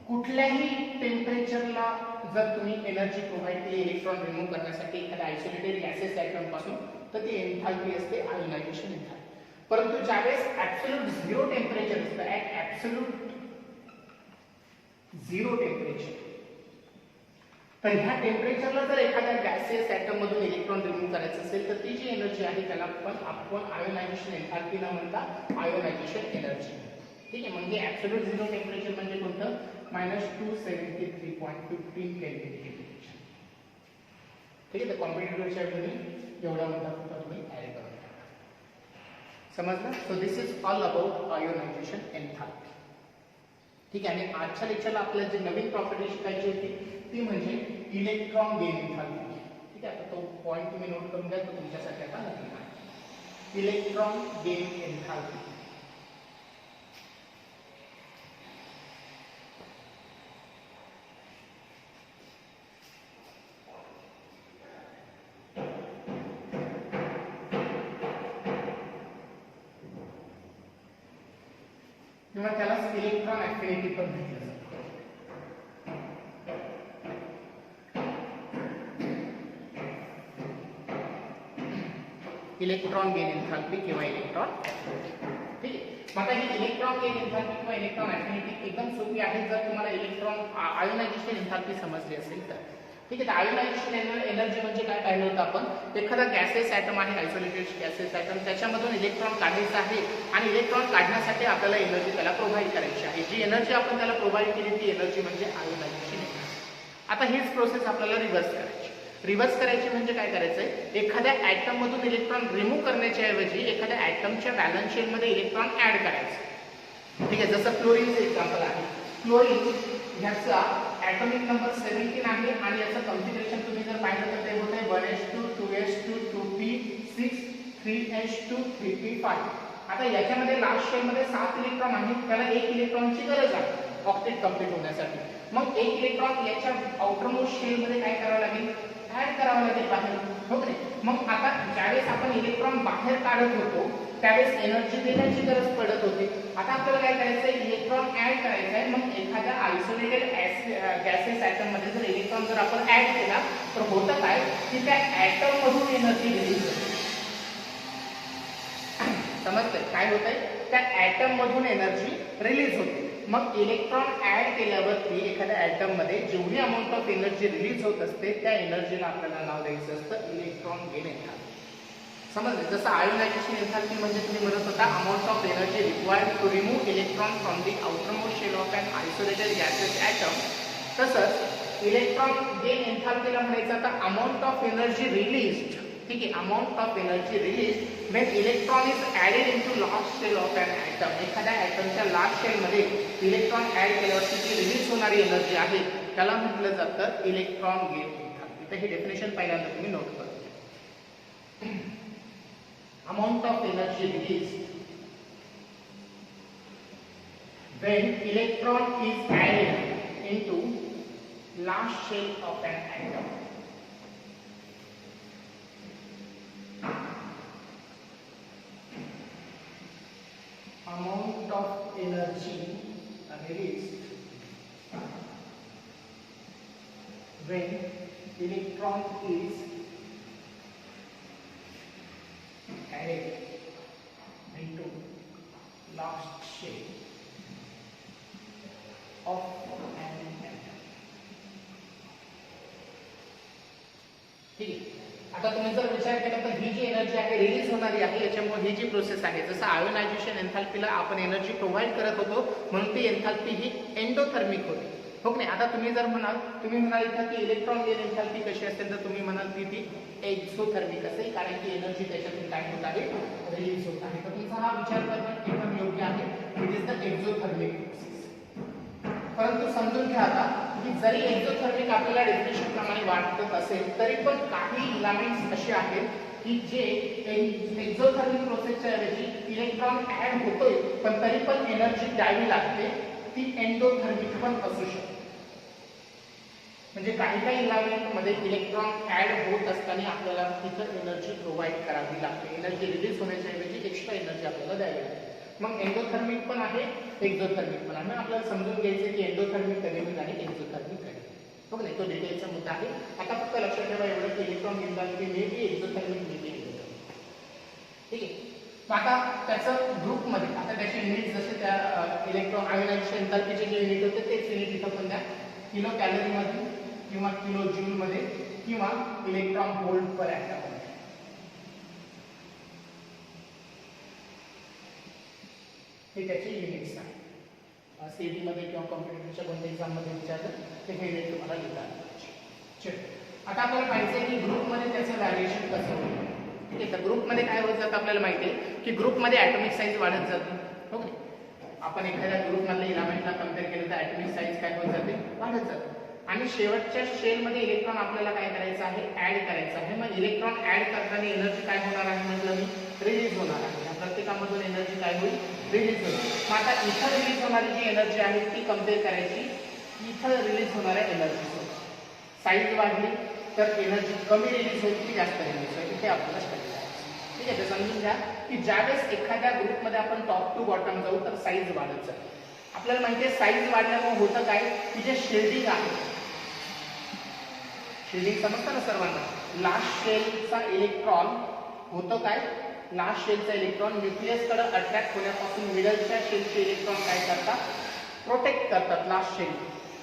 कुठल्याही टेम्परेचरला जर तुम्ही एनर्जी प्रोव्हाइड केली इलेक्ट्रॉन रिमूव्ह करण्यासाठी एखाद्या आयसोलेटेड गॅसेस ॲटम पासून, तर ती एन्थाल्पी असते आयोनायझेशन एन्थाल्पी. परंतु ज्यावेळेस ॲब्सोल्यूट झिरो टेम्परेचर असतं, ॲट ॲब्सोल्यूट झिरो टेम्परेचर, तर ह्या टेम्परेचरला जर एखाद्या गॅसेस ॲटम मधून इलेक्ट्रॉन रिमूव्ह करायचं असेल तर ती जी एनर्जी आहे त्याला आपण आयोनायझेशन एन्थाल्पीला म्हणतात आयोनायझेशन एनर्जी. ठीक आहे. म्हणजे ॲब्सोल्यूट झिरो टेम्परेचर म्हणजे कोणतं? -273.15 केल्विन टेम्परेचर. ठीक आहे. तर कॉम्पिटिटिव्हच्या वेळी एवढा मुद्दा फक्त तुम्ही ऍड करून टाका. समजलं? So this is all about ionisation enthalpy. ठीक आहे. आणि आजच्या लेक्चरला आपल्याला जी नवीन प्रॉपर्टी शिकायची होती ती म्हणजे इलेक्ट्रॉन गेन एन्थाल्पी. ठीक आहे. आता तो पॉईंट तुम्ही नोट करून घ्या, तो तुमच्यासाठी आता नवीन आहे. Electron gain enthalpy. किंवा त्याला इलेक्ट्रॉन ऍक्टिव्हिटी पण म्हटलं जातं. इलेक्ट्रॉन गेन एन्थाल्पी किंवा इलेक्ट्रॉन. ठीक आहे. मग आता ही इलेक्ट्रॉन गेन एन्थाल्पी किंवा इलेक्ट्रॉन ऍक्टिव्हिटी एकदम सोपी आहे जर तुम्हाला इलेक्ट्रॉन आयोनायझेशन एन्थाल्पी समजली असेल तर. ठीक आहे. आयोनायझेशन एनर्जी म्हणजे काय पाहिलं होतं आपण? एखादा गॅसेस ॲटम आहे, आयसोलेटेड गॅसेस ॲटम, त्याच्यामधून इलेक्ट्रॉन काढायचा आहे आणि इलेक्ट्रॉन काढण्यासाठी आपल्याला एनर्जी त्याला प्रोव्हाइड करायची आहे. जी एनर्जी आपण त्याला प्रोव्हाइड केली ती एनर्जी म्हणजे आयोनायझेशन एनर्जी. आता हीच प्रोसेस आपल्याला रिव्हर्स करायची. रिव्हर्स करायची म्हणजे काय करायचंय? एखाद्या ॲटम मधून इलेक्ट्रॉन रिमूव्ह करण्याच्या ऐवजी एखाद्या ॲटमच्या बॅलन्स शेलमध्ये इलेक्ट्रॉन ऍड करायचं. ठीक आहे. जसं क्लोरीनचं एक्झाम्पल आहे. क्लोरीन ह्याचा ॲटॉमिक नंबर 17 आहे आणि याचं कॉन्फिगरेशन तुम्ही जर पाहिलं तर ते होत आहे 1s2 2s2 2p6 3s2 3p5. आता याच्यामध्ये लास्ट शेलमध्ये 7 इलेक्ट्रॉन आहेत, त्याला 1 इलेक्ट्रॉनची गरज आहे ऑक्टेट कंप्लीट होण्यासाठी. मग 1 इलेक्ट्रॉन याच्या आउटरमोस्ट शेलमध्ये काय करावं लागेल? ऍड करावं लागेल बाहेर. हो की नाही? मग आता ज्यावेळेस आपण इलेक्ट्रॉन बाहेर काढत होतो त्यावेळेस एनर्जी देण्याची गरज पडत होती. आता आपल्याला काय करायचंय? इलेक्ट्रॉन ऍड करायचा आहे. मग एखाद्या आयसोलेटेड गॅसेस ॲटम मध्ये जर इलेक्ट्रॉन जर आपण ऍड केला तर होतं काय की त्या ॲटम मधून एनर्जी रिलीज होते. समजतंय काय होतंय? त्या ॲटम मधून एनर्जी रिलीज होते. मग इलेक्ट्रॉन ऍड केल्यावरती एखाद्या ॲटम मध्ये जेवढी अमाऊंट ऑफ एनर्जी रिलीज होत असते त्या एनर्जीला आपल्याला नाव द्यायचं असतं इलेक्ट्रॉन गेन एन्थाल्पी. समजलं? जसं आयोनायझेशन एन्थाल्पी म्हणजे तुम्ही म्हणत होता amount of energy required to remove electron from the outermost shell of an isolated gases atom, तसंच इलेक्ट्रॉन गेन एन्थाल्पीला म्हणायचं आता अमाऊंट ऑफ एनर्जी रिलीज्ड. ठीक आहे. Amount of energy release when electron is added into last shell of an atom. एखाद्या ॲटमच्या last शेलमध्ये electron add केल्यावरती जी रिलीज होणारी एनर्जी आहे त्याला म्हटलं जातं इलेक्ट्रॉन गेन एन्थाल्पी. तर हे डेफिनेशन पहिल्यांदा तुम्ही नोट करा. amount of energy released when electron is added into last shell of an atom. amount of energy released when electron is added into last shell of an atom. ठीक आहे. आता तुम्ही जर विचार केला तर ही जी एनर्जी आहे रिलीज होणारी आहे, याच्यामुळे ही जी प्रोसेस आहे, जसं आयोनायझेशन एन्थाल्पीला आपण एनर्जी प्रोव्हाइड करत होतो म्हणून ती एन्थाल्पी ही एंडोथर्मिक होती, हो की नाही. आता तुम्ही जर तुम्ही म्हणाल इथं की इलेक्ट्रॉन गेन एन्थाल्पी कशी असेल तर तुम्ही म्हणाल ती एक्झोथर्मिक असेल, कारण की एनर्जी त्याच्यातून काय होत आहे, रिलीज होत आहे. तर तुमचा हा विचार करणं एकदम योग्य आहे. It is the exothermic process. परंतु समजून घ्या आता की जरी एक्झोथर्मिक आपल्याला डेफिनेशन प्रमाणे वाटत असेल तरी पण काही इलेमेंट्स असे आहेत की जे एक्झोथर्मिक प्रोसेसच्या ऐवजी इलेक्ट्रॉन ऍड होतोय पण तरी पण एनर्जी द्यावी लागते, ती एंडोथर्मिक पण असू शकते. म्हणजे काही इलेमेंट मध्ये इलेक्ट्रॉन ऍड होत असताना आपल्याला तिथं एनर्जी प्रोव्हाइड करावी लागते, एनर्जी रिलीज होण्याच्या ऐवजी एक्स्ट्रा एनर्जी आपल्याला द्यावी लागते. मग एंडोथर्मिक पण आहे, एक्झोथर्मिक पण आहे. आपल्याला समजून घ्यायचं की एंडोथर्मिक कधी होईल आणि एक्झोथर्मिक कधी, हो नाही, तो डिटेलचा मुद्दा आहे. आता फक्त लक्षात ठेवा एवढं की electron enthalpy may be exothermic may be exothermic, ठीक आहे. मग आता त्याचं ग्रुपमध्ये आता त्याचे युनिट जसे त्या इलेक्ट्रॉन आयोनायझेशन एन्थाल्पीचे जे युनिट होते तेच युनिट इथं पण द्या, किलो कॅलरी मध्ये किंवा किलो जूल मध्ये किंवा इलेक्ट्रॉन व्होल्ट पर ॲटम. हे त्याचे युनिट्स आहेत. सीईटी मध्ये किंवा कॉम्पिटिटिव्हच्या कोणत्या एक्झाम मध्ये विचारलं ते हे युनिट तुम्हाला लिहिता आलं. आता आपल्याला पाहिजे की ग्रुपमध्ये त्याचं व्हॅल्युएशन कसं होईल. ठीक आहे, तर ग्रुपमध्ये काय होत जातं आपल्याला माहिती आहे की ग्रुपमध्ये ॲटॉमिक साईज वाढत जाते, हो की. आपण एखाद्या ग्रुपमधल्या इलेमेंटला कम्पेअर केलं तर ॲटॉमिक साईज काय होत जाते, वाढत जाते. आणि शेवटच्या शेलमध्ये इलेक्ट्रॉन आपल्याला काय करायचं आहे, ऍड करायचं आहे. मग इलेक्ट्रॉन ऍड करताना एनर्जी काय होणार आहे म्हटलं मी, रिलीज होणार आहे. प्रत्येकामधून एनर्जी काय होईल, रिलीज होईल. मग आता इथं रिलीज होणारी जी एनर्जी आहे ती कम्पेअर करायची इथं रिलीज होणाऱ्या एनर्जी सोबत. साईज वाढली तर एनर्जी कमी रिलीज होईल की जास्त रिलीज होईल हे आपल्याला स्टडी करायचं. ठीक आहे, तर समजून घ्या की ज्यावेळेस एखाद्या ग्रुपमध्ये आपण टॉप टू बॉटम जाऊ तर साईज वाढत जाते. आपल्याला माहिती आहे साईज वाढल्यामुळे होतं काय की जे शेल्डिंग आहे, शेल्डिंग समजतं ना सर्वांना, लास्ट शेलचा इलेक्ट्रॉन होतं काय, लास्ट शेलचा इलेक्ट्रॉन न्यूक्लियसकडे अट्रॅक्ट होण्यापासून मिडलच्या शेलचे इलेक्ट्रॉन काय करतात, प्रोटेक्ट करतात लास्ट शेल,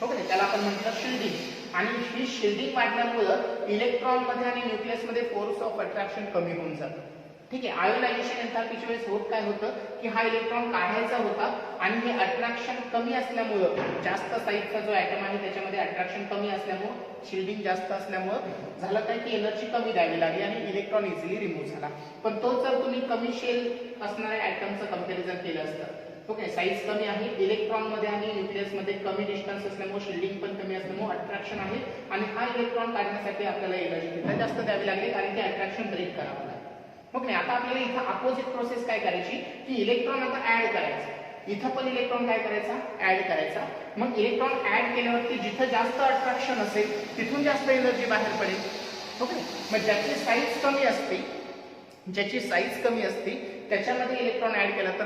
हो की नाही. त्याला आपण म्हटलं शिल्डिंग. आणि ही शिल्डिंग वाढल्यामुळे इलेक्ट्रॉनमध्ये आणि न्यूक्लियसमध्ये फोर्स ऑफ अट्रॅक्शन कमी होऊन जातं. ठीक आहे, आयोनायझेशन एन्थाल्पीच्या वेळेस होत काय होतं की हा इलेक्ट्रॉन काढायचा होता आणि हे अट्रॅक्शन कमी असल्यामुळं, जास्त साईजचा जो ॲटम आहे त्याच्यामध्ये अट्रॅक्शन कमी असल्यामुळं, शिल्डिंग जास्त असल्यामुळं झालं काय की एनर्जी कमी द्यावी लागली आणि इलेक्ट्रॉन इझिली रिमूव्ह झाला. पण तो जर तुम्ही कमी शेल असणाऱ्या ॲटमचं कंपॅरिझन केलं असतं, ओके, साईज कमी आहे, इलेक्ट्रॉन मध्ये आणि न्यूक्लियस मध्ये कमी डिस्टन्स असल्यामुळे शिल्डिंग पण कमी असल्यामुळे अट्रॅक्शन आहे आणि हा इलेक्ट्रॉन काढण्यासाठी आपल्याला एनर्जी तिथे जास्त द्यावी लागली कारण की अट्रॅक्शन ब्रेक करावं लागेल. ओके, आता आपल्याला इथं अपोजिट प्रोसेस काय करायची की इलेक्ट्रॉन आता ऍड करायचा, इथं पण इलेक्ट्रॉन काय करायचा, ऍड करायचा. मग इलेक्ट्रॉन ऍड केल्यावरती जिथं जास्त अट्रॅक्शन असेल तिथून जास्त एनर्जी बाहेर पडेल. ओके, मग ज्याची साईज कमी असते, ज्याची साईज कमी असते त्याच्यामध्ये इलेक्ट्रॉन ऍड केला तर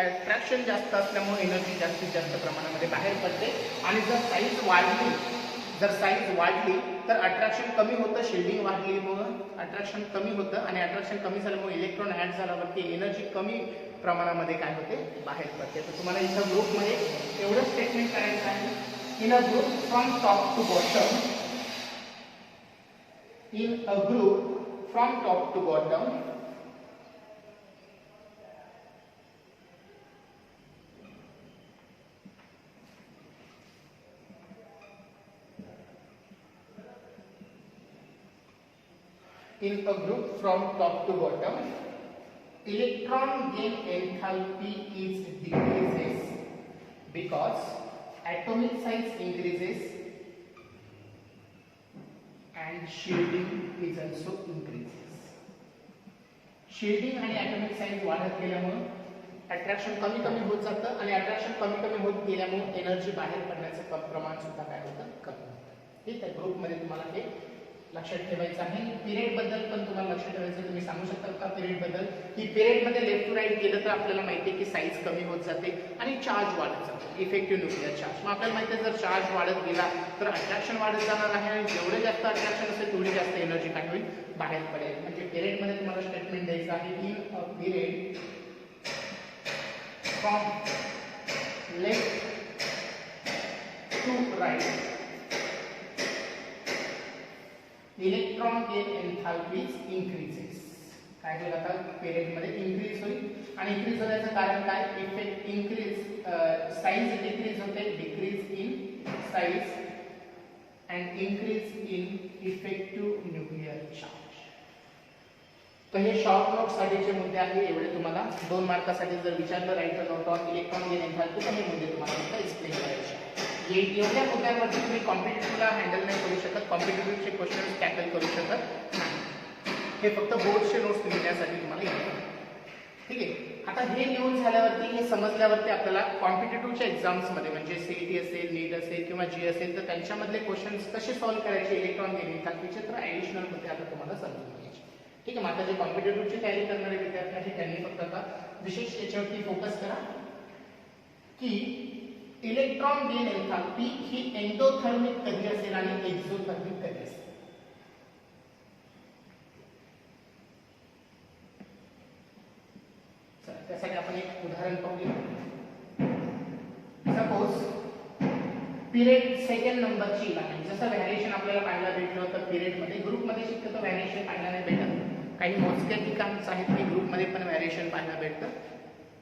अट्रॅक्शन जास्त असल्यामुळे एनर्जी जास्तीत जास्त प्रमाणामध्ये बाहेर पडते. आणि जर साईज वाढली तर अट्रॅक्शन कमी होतं, शिल्डिंग वाढली मग अट्रॅक्शन कमी होतं आणि अट्रॅक्शन कमी झाल्यामुळे इलेक्ट्रॉन ऍड झाल्यावरती एनर्जी कमी प्रमाणामध्ये काय होते, बाहेर पडते. तर तुम्हाला इथं ग्रुपमध्ये एवढं स्टेटमेंट करायचं आहे, in a group from top to bottom, in a group from top to bottom in a group from top to bottom, electron gain enthalpy is decreases because atomic size increases and shielding is also increases. shielding आणि atomic size वाढत गेल्यामुळे attraction कमी कमी होत जातं आणि attraction कमी कमी होत गेल्यामुळे एनर्जी बाहेर पडण्याचं प्रमाण सुद्धा काय होतं, कमी होतं. ठीक आहे, ग्रुपमध्ये तुम्हाला हे लक्षात ठेवायचं आहे. पिरियड बद्दल पण तुम्हाला लक्षात ठेवायचं, तुम्ही सांगू शकता का पिरियड बद्दल, की पिरियड मध्ये लेफ्ट टू राईट गेलं तर आपल्याला माहिती आहे की साईज कमी होत जाते आणि चार्ज वाढत जातो, इफेक्टिव्ह न्यूक्लिअर चार्ज. मग आपल्याला माहिती आहे जर चार्ज वाढत गेला तर अट्रॅक्शन वाढत जाणार आहे आणि जेवढे जास्त अट्रॅक्शन असेल तेवढी जास्त एनर्जी काय होईल, बाहेर पडेल. म्हणजे पिरियड मध्ये तुम्हाला स्टेटमेंट द्यायचं आहे, in a period from left to right electron gain enthalpy increases. काय होईल आता पिरियड मध्ये इन्क्रीज होईल आणि इन्क्रीज होण्याचं कारण काय, इफेक्ट इन्क्रीज साइज डिक्रीज होते, decrease in size and increase in effective nuclear charge. तर हे शॉर्ट नोट साठीचे मुद्दे आहे. एवढे तुम्हाला 2 मार्कासाठी जर विचारलं right a note on electron gain एन्थॅल्पी तर हे मुद्दे तुम्हाला एक्सप्लेन करायचे. एवढ्या मुद्द्यांवरती तुम्ही कॉम्पिटिटिव्हला हँडल नाही करू शकत, कॉम्पिटिटिव्हचे क्वेश्चन टॅकल करू शकत नाही. हे फक्त बोर्डचे नोट्स लिहिण्यासाठी तुम्हाला येतात. ठीक आहे. आता हे लिहून झाल्यावरती, हे समजल्यावरती आपल्याला कॉम्पिटिटिव्हच्या एक्झाम्समध्ये म्हणजे सीईटी असेल, नीट असेल किंवा जी असेल तर त्यांच्यामधले क्वेश्चन्स कसे सॉल्व्ह करायचे इलेक्ट्रॉन गेन एन्थॅल्पीचे तर ॲडिशनल मुद्दे आता तुम्हाला समजून घ्यायचे. ठीक आहे. मग आता जे कॉम्पिटिटिव्हची तयारी करणारे विद्यार्थी आहेत त्यांनी फक्त आता विशेष याच्यावरती फोकस करा की इलेक्ट्रॉन गेन एन्थॅल्पी ही एंडोथर्मिक कधी असेल आणि एक्झोथर्मिक कधी असेल. त्यासाठी आपण एक उदाहरण पाहूया. सपोज पिरियड सेकंड नंबरची इलेमेंट, जसं व्हॅरिएशन आपल्याला पाहायला भेटलं होतं पिरियड मध्ये, ग्रुप मध्ये शक्यतो व्हॅरिएशन पाहायला नाही भेटत. काही मोजक्या ठिकाणच आहेत की ग्रुप मध्ये पण व्हॅरिएशन पाहायला भेटतं.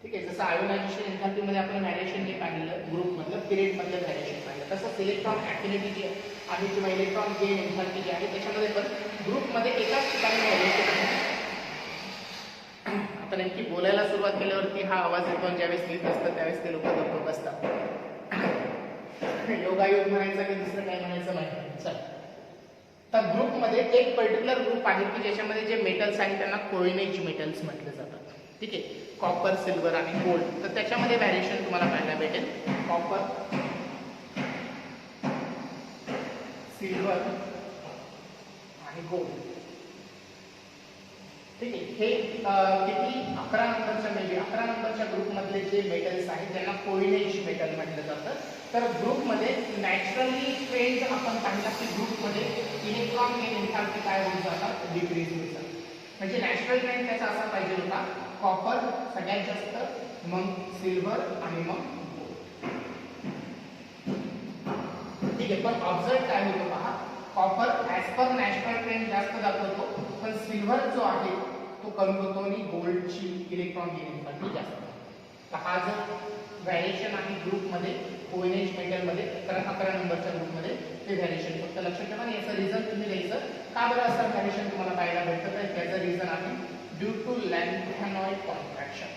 ठीक आहे. जसं आयोनायझेशन एन्थॅल्पी मध्ये आपण व्हॅरिएशन हे पाहिलं, ग्रुप मधलं पिरियड मधलं व्हॅरिएशन पाहिलं. तसंच इलेक्ट्रॉन ऍक्टिव्हिटी जी आहे किंवा इलेक्ट्रॉन गेन एन्थॅल्पी जी आहे त्याच्यामध्ये पण ग्रुप मध्ये एकाच ठिकाणी व्हॅरिएशन आहे. आता नेमकी बोलायला सुरुवात केल्यावरती हा आवाज येतो आणि ज्यावेळेस लिहित असतं त्यावेळेस ते लोक गप्प बसतात. योगायोग म्हणायचं की दुसरं काय म्हणायचं माहिती. चल, तर ग्रुपमध्ये एक पर्टिक्युलर ग्रुप आहे की ज्याच्यामध्ये जे मेटल्स आहेत त्यांना कोइनेज मेटल्स म्हटले जातात. ठीक आहे. कॉपर, सिल्वर आणि गोल्ड. तर त्याच्यामध्ये व्हॅरिएशन तुम्हाला पाहायला भेटेल. कॉपर, सिल्वर आणि गोल्ड. ठीक आहे. हे किती 11 नंबरच्या म्हणजे 11 नंबरच्या ग्रुपमधले जे मेटल्स आहेत त्यांना कोइनेज मेटल म्हटलं जातं. तर ग्रुपमध्ये नॅचरली ट्रेंड आपण पाहिला की ग्रुपमध्ये इलेक्ट्रॉन गेन एन्थॅल्पी काय होत जातात, डिक्रीज होत जातात. म्हणजे नॅचरल ट्रेंड त्याचा असा पाहिजे होता, कॉपर सगळ्यात जास्त, मग सिल्वर आणि मग गोल्ड. ठीक आहे. पण ऑब्झर्व काय होतं पहा, copper as per natural trend जास्त दाखवतो पण सिल्वर जो आहे तो कमी होतो आणि गोल्डची इलेक्ट्रॉन गेन एन्थॅल्पी जास्त होतो. तर हा जो व्हॅरिएशन आहे ग्रुपमध्ये कोइनेज मेटलमध्ये 11 नंबरच्या ग्रुपमध्ये ते व्हॅरिएशन फक्त लक्षात ठेवा. आणि याचं रिझन तुम्ही द्यायचं का बरं असं व्हॅरिएशन तुम्हाला पाहायला भेटतं, तर त्याचं रिझन आहे ड्यू टू लॅन्थेनॉइड कॉन्ट्रॅक्शन.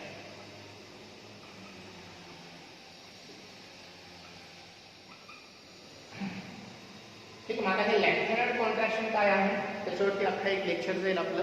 ठीक आहे. माझा हे लॅन्थेनॉइड कॉन्ट्रॅक्शन काय आहे त्याच्यावरती अख्खा एक लेक्चर जाईल आपलं,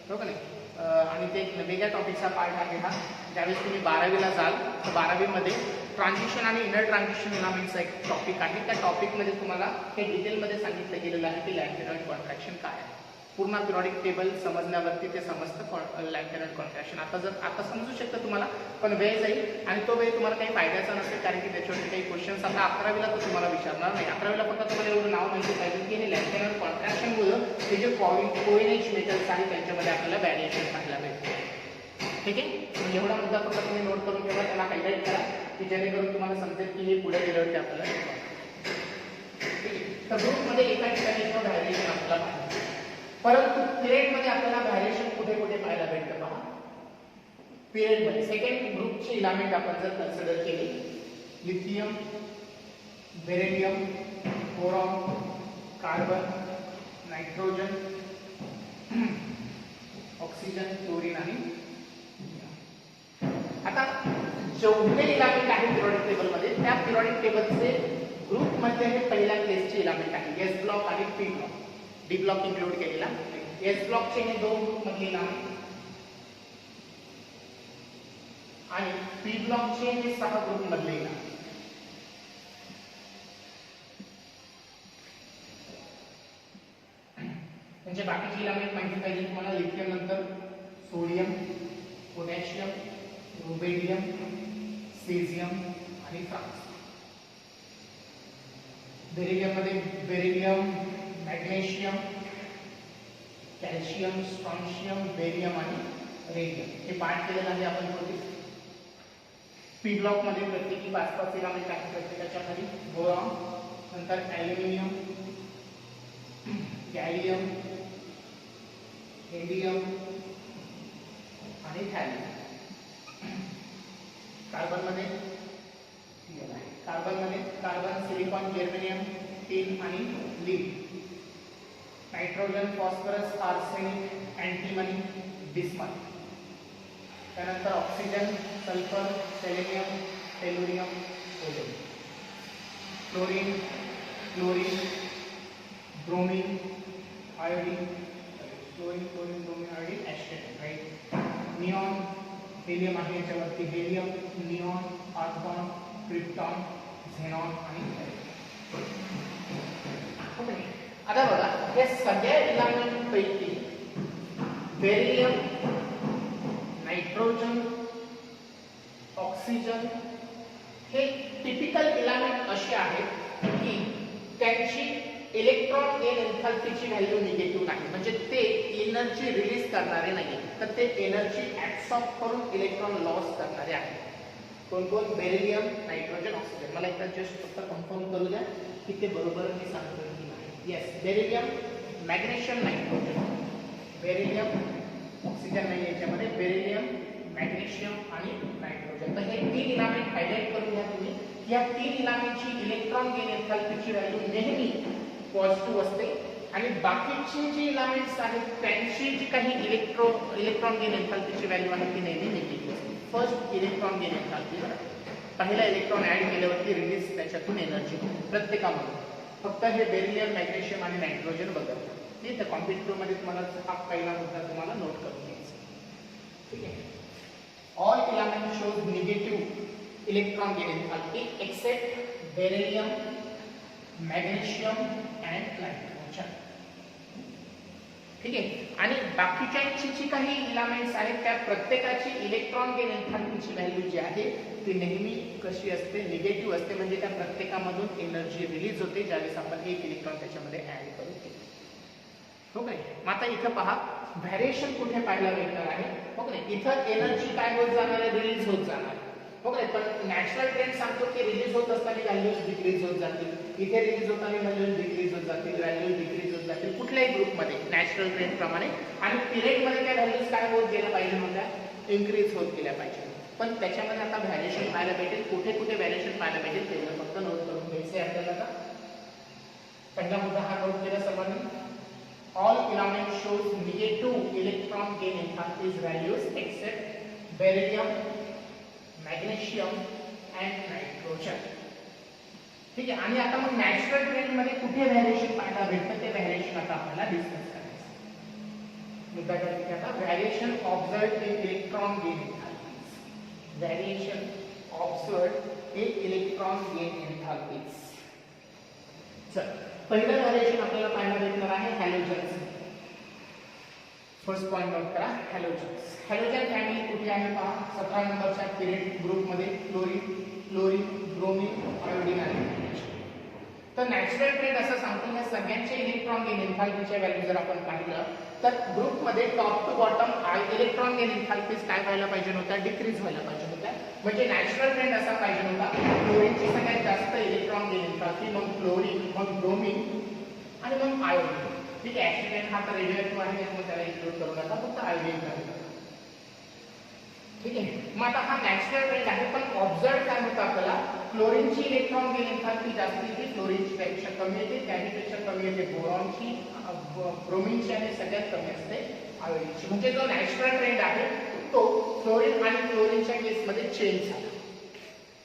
बरोबर नाही. आणि ते एक वेगळ्या टॉपिकचा पार्ट आहे हा. ज्यावेळेस तुम्ही 12वीला जाल तर 12वीमध्ये ट्रान्झिशन आणि इनर ट्रान्झिशन नावाचा एक टॉपिक आहे. त्या टॉपिकमध्ये तुम्हाला हे डिटेलमध्ये सांगितलं गेलेलं आहे की लॅन्थेनॉइड कॉन्ट्रॅक्शन काय आहे. पूर्ण पिरियडिक टेबल समजण्यावरती ते समजतं लॅन्थेनॉइड कॉन्ट्रॅक्शन. आता समजू शकतं तुम्हाला, पण वेळ जाईल आणि तो वेळ तुम्हाला काही फायद्याचा नसेल कारण की त्याच्यावरती काही क्वेश्चन्स आता 11वीला तर तुम्हाला विचारणार नाही. 11वीला फक्त तुम्हाला एवढं नाव माहिती पाहिजे की हे लॅन्थेनॉइड कॉन्ट्रॅक्शनमुळे हे जे कोइनेज मेटल्स आहेत त्यांच्यामध्ये आपल्याला व्हॅरिएशन पाहायला भेटते. ठीक आहे. एवढा मुद्दा फक्त तुम्ही नोट करून ठेवा, त्याला हायलाइट करा की जेणेकरून तुम्हाला समजेल की हे पुढे गेल्यावरती आपल्याला. ठीक आहे. तर ग्रुपमध्ये एका ठिकाणी व्हॅरिएशन आपल्याला पाहिजे, परंतु पिरियड मध्ये आपल्याला व्हॅरिएशन कुठे कुठे पाहायला भेटतं पहा. पिरियड मध्ये सेकंड ग्रुपची इलेमेंट आपण जर कन्सिडर केली, lithium, beryllium, boron, carbon, nitrogen, oxygen, chlorine आणि आता जेवढे इलेमेंट आहे पिरियडिक टेबल मध्ये त्या पिरियडिक टेबलचे ग्रुप मध्ये हे पहिल्या प्लेसचे इलेमेंट आहे. एस ब्लॉक आणि P block. D block include केलेला. एस ब्लॉकचे हे 2 ग्रुप मधले इलेमेंट आणि पी ब्लॉकचे हे 6 ग्रुप मधले इलेमेंट. म्हणजे बाकीचे इलेमेंट माहिती पाहिजे तुम्हाला. लिथियम नंतर रुबिडियम, सीझियम आणि फ्रान्स. बेरिलियम मध्ये beryllium, magnesium, calcium, strontium, barium आणि रेडियम हे पाठ केलेलं आहे आपण पूर्वी. पी ब्लॉक मध्ये प्रत्येकी 5-5 इलेमेंट आहेत प्रत्येकाच्या खाली. बोरॉन, नंतर ॲल्युमिनियम, गॅलियम, इंडियम आणि thallium. Carbon, silicon, germanium, tin आणि lead. Nitrogen, phosphorus, arsenic, antimony, bismuth. त्यानंतर oxygen, sulphur, selenium, tellurium, ozone. Fluorine, chlorine, bromine, iodine, bromine, iodine, astatine, right. Neon, helium आहे याच्यावरती. Helium, neon, argon, krypton, xenon आणि okay. आता बघा या सगळ्या element पैकी बेरिलियम, नायट्रोजन, ऑक्सिजन हे टिपिकल इलेमेंट असे आहेत की त्यांची इलेक्ट्रॉन गेन एन्थॅल्पीची व्हॅल्यू निगेटिव्ह नाही, म्हणजे ते एनर्जी रिलीज करणारे नाही, तर ते एनर्जी ऍब्सॉर्ब करून इलेक्ट्रॉन लॉस करणारे आहेत. कोण कोण? Beryllium, nitrogen, oxygen. मला एकदा जस्ट फक्त कन्फर्म करू द्या की ते बरोबर मी सांगतोय की नाही. Yes, beryllium, magnesium, nitrogen. Beryllium, oxygen नाही याच्यामध्ये. बेरिलियम, मॅग्नेशियम आणि नायट्रोजन. तर हे 3 इलेमेंट हायलाइट करून घ्या तुम्ही. या 3 इलेमेंटची इलेक्ट्रॉन गेन एन्थॅल्पीची व्हॅल्यू नेहमी पॉझिटिव्ह असते आणि बाकीची जी इलेमेंट्स आहेत त्यांची जी काही इलेक्ट्रॉन गेन एन्थॅल्पीची व्हॅल्यू आहे ती नेहमी निगेटिव्ह असते. फर्स्ट इलेक्ट्रॉन गेन एन्थॅल्पी, पहिला इलेक्ट्रॉन ऍड केल्यावरती रिलीज त्याच्यातून एनर्जी प्रत्येकामध्ये. फक्त हे बेरिलियम, मॅग्नेशियम आणि नायट्रोजन बदलतात. ठीक आहे, कॉम्पिटिटिव्ह मध्ये तुम्हाला हा पहिला मुद्दा तुम्हाला नोट करून घ्यायचा. ठीक आहे. All element shows negative electron gain enthalpy except beryllium, magnesium and nitrogen. ठीक आहे. आणि बाकीच्यांची जी काही इलेमेंट्स आहेत त्या प्रत्येकाची इलेक्ट्रॉन गेन एन्थॅल्पीची व्हॅल्यू जी आहे ती नेहमी कशी असते? निगेटिव्ह असते, म्हणजे त्या प्रत्येकामधून एनर्जी रिलीज होते ज्यावेळेस आपण एक इलेक्ट्रॉन त्याच्यामध्ये ऍड करतो. हो काय? मग आता इथं पहा व्हॅरिएशन कुठे पाहायला मिळणार आहे. हो नाही, इथं एनर्जी काय होत जाणार आहे? रिलीज होत जाणार आहे. हो काय? पण नॅचरल ट्रेंड सांगतो की रिलीज होत असताना व्हॅल्यूज डिक्रीज होत जातील. इथे रिलीज होताना व्हॅल्यूज डिक्रीज होत जातील, व्हॅल्यूज डिक्रीज होत जातील कुठल्याही ग्रुपमध्ये नॅचरल ट्रेंड प्रमाणे. आणि पिरियड मध्ये त्या व्हॅल्यूज काय होत गेल्या पाहिजे होत्या? इन्क्रीज होत गेल्या पाहिजे. पण त्याच्यामध्ये आता व्हॅरिएशन पाहायला भेटेल. कुठे कुठे व्हॅरिएशन पाहायला भेटेल ते फक्त नोट करून घ्यायचे आपल्याला. पहिला मुद्दा हा नोट केला सर्वांनी. All elements shows negative electron gain enthalpies values except beryllium, magnesium and nitrogen. ठीक आहे. आणि आता मग नॅचरल ट्रेंड मध्ये कुठे व्हॅरिएशन पाहायला भेटतं ते व्हॅरिएशन आता आपल्याला डिस्कस करायचं. मुद्दा काय की आता variation observed in electron gain enthalpies. Variation observed in electron gain enthalpies. चल, पहिलं व्हॅरिएशन आपल्याला पाहायला भेटणार आहे हॅलोजन्स. फर्स्ट पॉइंट नोट करा, हॅलोजन्स. हॅलोजन फॅमिली कुठे आहे पहा. 17 नंबरच्या पिरियड ग्रुप मध्ये क्लोरीन, ब्रोमीन, आयोडीन आणि मॅग्नेशियम. तर नॅचरल ट्रेंड असं सांगतो या सगळ्यांचे इलेक्ट्रॉन गेन एन्थॅल्पीच्या व्हॅल्यू जर आपण पाहिलं तर ग्रुप मध्ये top to bottom electron gain enthalpies काय व्हायला पाहिजे होत्या? डिक्रीज व्हायला पाहिजे होत्या. म्हणजे नॅचरल ट्रेंड असा पाहिजे होता क्लोरीनची सगळ्यात जास्त इलेक्ट्रॉन गेन एन्थॅल्पी, मग क्लोरीन, मग ब्रोमीन आणि मग आयोडीन. ठीक आहे. ऍक्सिडेंट हा तर रेडिओएक्टिव्ह आहे त्यामुळे त्याला इन्क्लूड करू नका, फक्त आयोडीन करा. ठीक आहे. मग आता हा नॅचरल ट्रेंड आहे, पण ऑब्झर्व काय होतं आपल्याला? क्लोरीनची इलेक्ट्रॉन गेन एन्थॅल्पी जास्त येते, क्लोरीनची पेक्षा कमी येते, त्यापेक्षा कमी येते बोरॉनची, ब्रोमीनची आणि सगळ्यात कमी असते आयोडीनची. म्हणजे जो नॅचरल ट्रेंड आहे तो क्लोरीन आणि क्लोरीनच्या केसमध्ये चेंज झाला.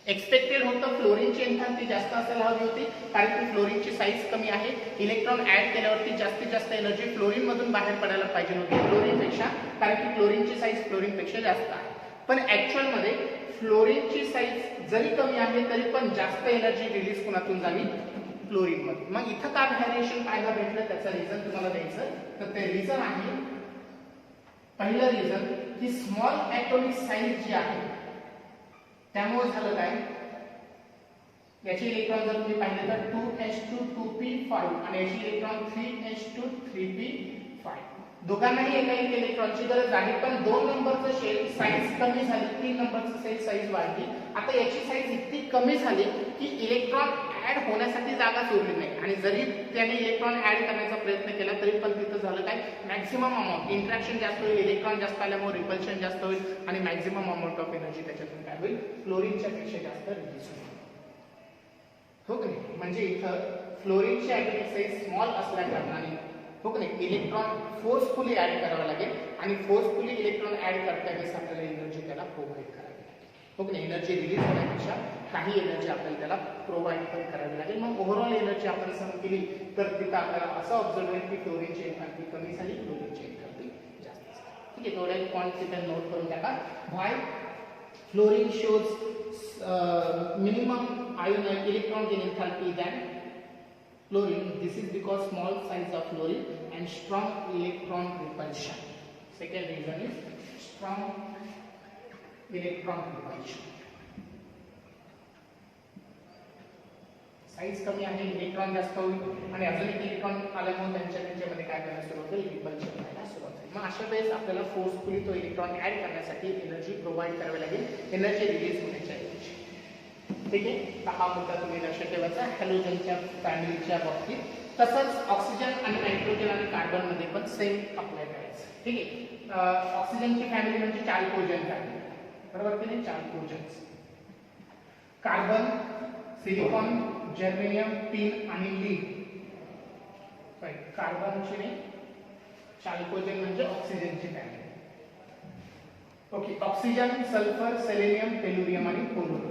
एक्सपेक्टेड होतं फ्लोरीनची एन्थॅल्पी जास्त असायला हवी होती, कारण की फ्लोरीनची साईज कमी आहे. इलेक्ट्रॉन ऍड केल्यावरती जास्तीत जास्त एनर्जी फ्लोरीन मधून बाहेर पडायला पाहिजे होती क्लोरीन पेक्षा, कारण की क्लोरीनची साईज फ्लोरीन पेक्षा जास्त आहे. पण ऍक्च्युअल मध्ये फ्लोरीनची साईज जरी कमी आहे तरी पण जास्त एनर्जी रिलीज कुणातून झाली? क्लोरीन मध्ये. मग इथं का व्हॅरिएशन पाहायला भेटलं त्याचं रिझन तुम्हाला द्यायचं. तर ते रिझन आहे, पहिलं रिझन की स्मॉल ॲटॉमिक साईज जी आहे त्यामुळे झालं काय, याचे इलेक्ट्रॉन जर तुम्ही पाहिले तर 2s2 2p5 आणि याची इलेक्ट्रॉन 3s2 3p5. दोघांनाही एका एक इलेक्ट्रॉनची गरज आहे, पण 2 नंबरचं शेल साईज कमी झाली, 3 नंबरचं शेल साईज वाढली. आता याची साईज इतकी कमी झाली की इलेक्ट्रॉन ऍड होण्यासाठी जागाच उरली नाही, आणि जरी त्याने इलेक्ट्रॉन ऍड करण्याचा प्रयत्न केला तरी पण तिथं झालं काय, मॅक्सिमम अमाऊंट इंटरॅक्शन जास्त होईल, इलेक्ट्रॉन जास्त आल्यामुळे रिपल्शन जास्त होईल आणि मॅक्सिमम अमाऊंट ऑफ एनर्जी त्याच्यातून काय होईल, फ्लोरीनच्या पेक्षा जास्त रिलीज होईल. हो की नाही, म्हणजे इथं फ्लोरीनची ॲटॉमिक साईज स्मॉल असल्या कारणाने हो की नाही इलेक्ट्रॉन फोर्सफुली ऍड करावा लागेल, आणि फोर्सफुली इलेक्ट्रॉन ऍड करतानाच आपल्याला एनर्जी त्याला प्रोव्हाइड करावी लागेल. हो की नाही, एनर्जी रिलीज होण्यापेक्षा काही एनर्जी आपल्याला त्याला प्रोव्हाइड पण करावी लागेल. मग ओव्हरऑल एनर्जी आपण सम केली तर तिथं आपल्याला असं ऑब्झर्व होईल की फ्लोरीनची एन्थाल्पी कमी झाली, फ्लोरीनची एन्थाल्पी जास्त झाली. ठीक आहे, थोडे पॉईंट तिथे नोट करून टाका. Why fluorine shows minimum ion electron gain enthalpy than fluorine. This is because small size of fluorine and strong electron repulsion. Second reason is strong electron repulsion. Size कमी आहे, इलेक्ट्रॉन जास्त होईल आणि अजून एक इलेक्ट्रॉन आल्यामुळे त्यांच्यामध्ये काय करायला सुरुवात होईल, रिपल्शन व्हायला सुरुवात होईल. मग अशा वेळेस आपल्याला फोर्सफुली तो इलेक्ट्रॉन ऍड करण्यासाठी एनर्जी प्रोव्हाइड करावी लागेल, एनर्जी रिलीज होण्याच्या ऐवजी. ठीक आहे, हा मुद्दा तुम्ही लक्षात ठेवायचा हॅलोजनच्या फॅमिलीच्या बाबतीत. तसंच ऑक्सिजन आणि नायट्रोजन आणि कार्बन मध्ये पण सेम अप्लाय करायचं. ठीक आहे, ऑक्सिजनची फॅमिली म्हणजे चाल्कोजन फॅमिली, बरोबर की नाही, chalcogens. Carbon, silicon, germanium, tin आणि लीड. कार्बनची नाही, चाल्कोजन म्हणजे ऑक्सिजनची family. Okay, oxygen, sulphur, selenium, tellurium आणि पोलोनियम.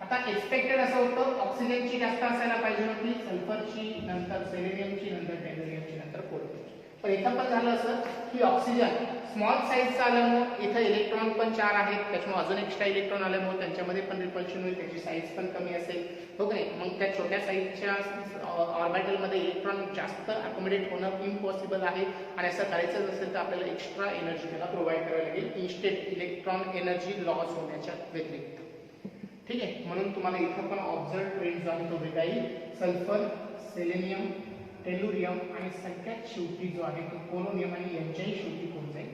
आता एक्सपेक्टेड असं होतं ऑक्सिजनची जास्त असायला पाहिजे होती, सल्फरची, नंतर सेलेनियमची, नंतर टेल्युरियमची, नंतर पोलोनियमची. पण इथं पण झालं असं की ऑक्सिजन स्मॉल साईजचा आल्यामुळे इथं इलेक्ट्रॉन पण 4 आहेत, त्याच्यामुळे अजून एक्स्ट्रा इलेक्ट्रॉन आल्यामुळे त्यांच्यामध्ये पण रिपल्शन होईल, त्याची साईज पण कमी असेल. हो की नाही, मग त्या छोट्या साईजच्या ऑर्बिटलमध्ये इलेक्ट्रॉन जास्त अकोमोडेट होणं इम्पॉसिबल आहे, आणि असं करायचं असेल तर आपल्याला एक्स्ट्रा एनर्जी त्याला प्रोव्हाइड करावी लागेल इन्स्टेड इलेक्ट्रॉन एनर्जी लॉस होण्याच्या व्यतिरिक्त. ठीक आहे, म्हणून तुम्हाला इथं पण ऑब्झर्व ट्रेंड जो आहे तो भेटा येईल. सल्फर, सेलेनियम, टेल्युरियम आणि सगळ्यात शेवटी जो आहे तो पोलोनियम, आणि यांच्याही शेवटी कोण जाईल,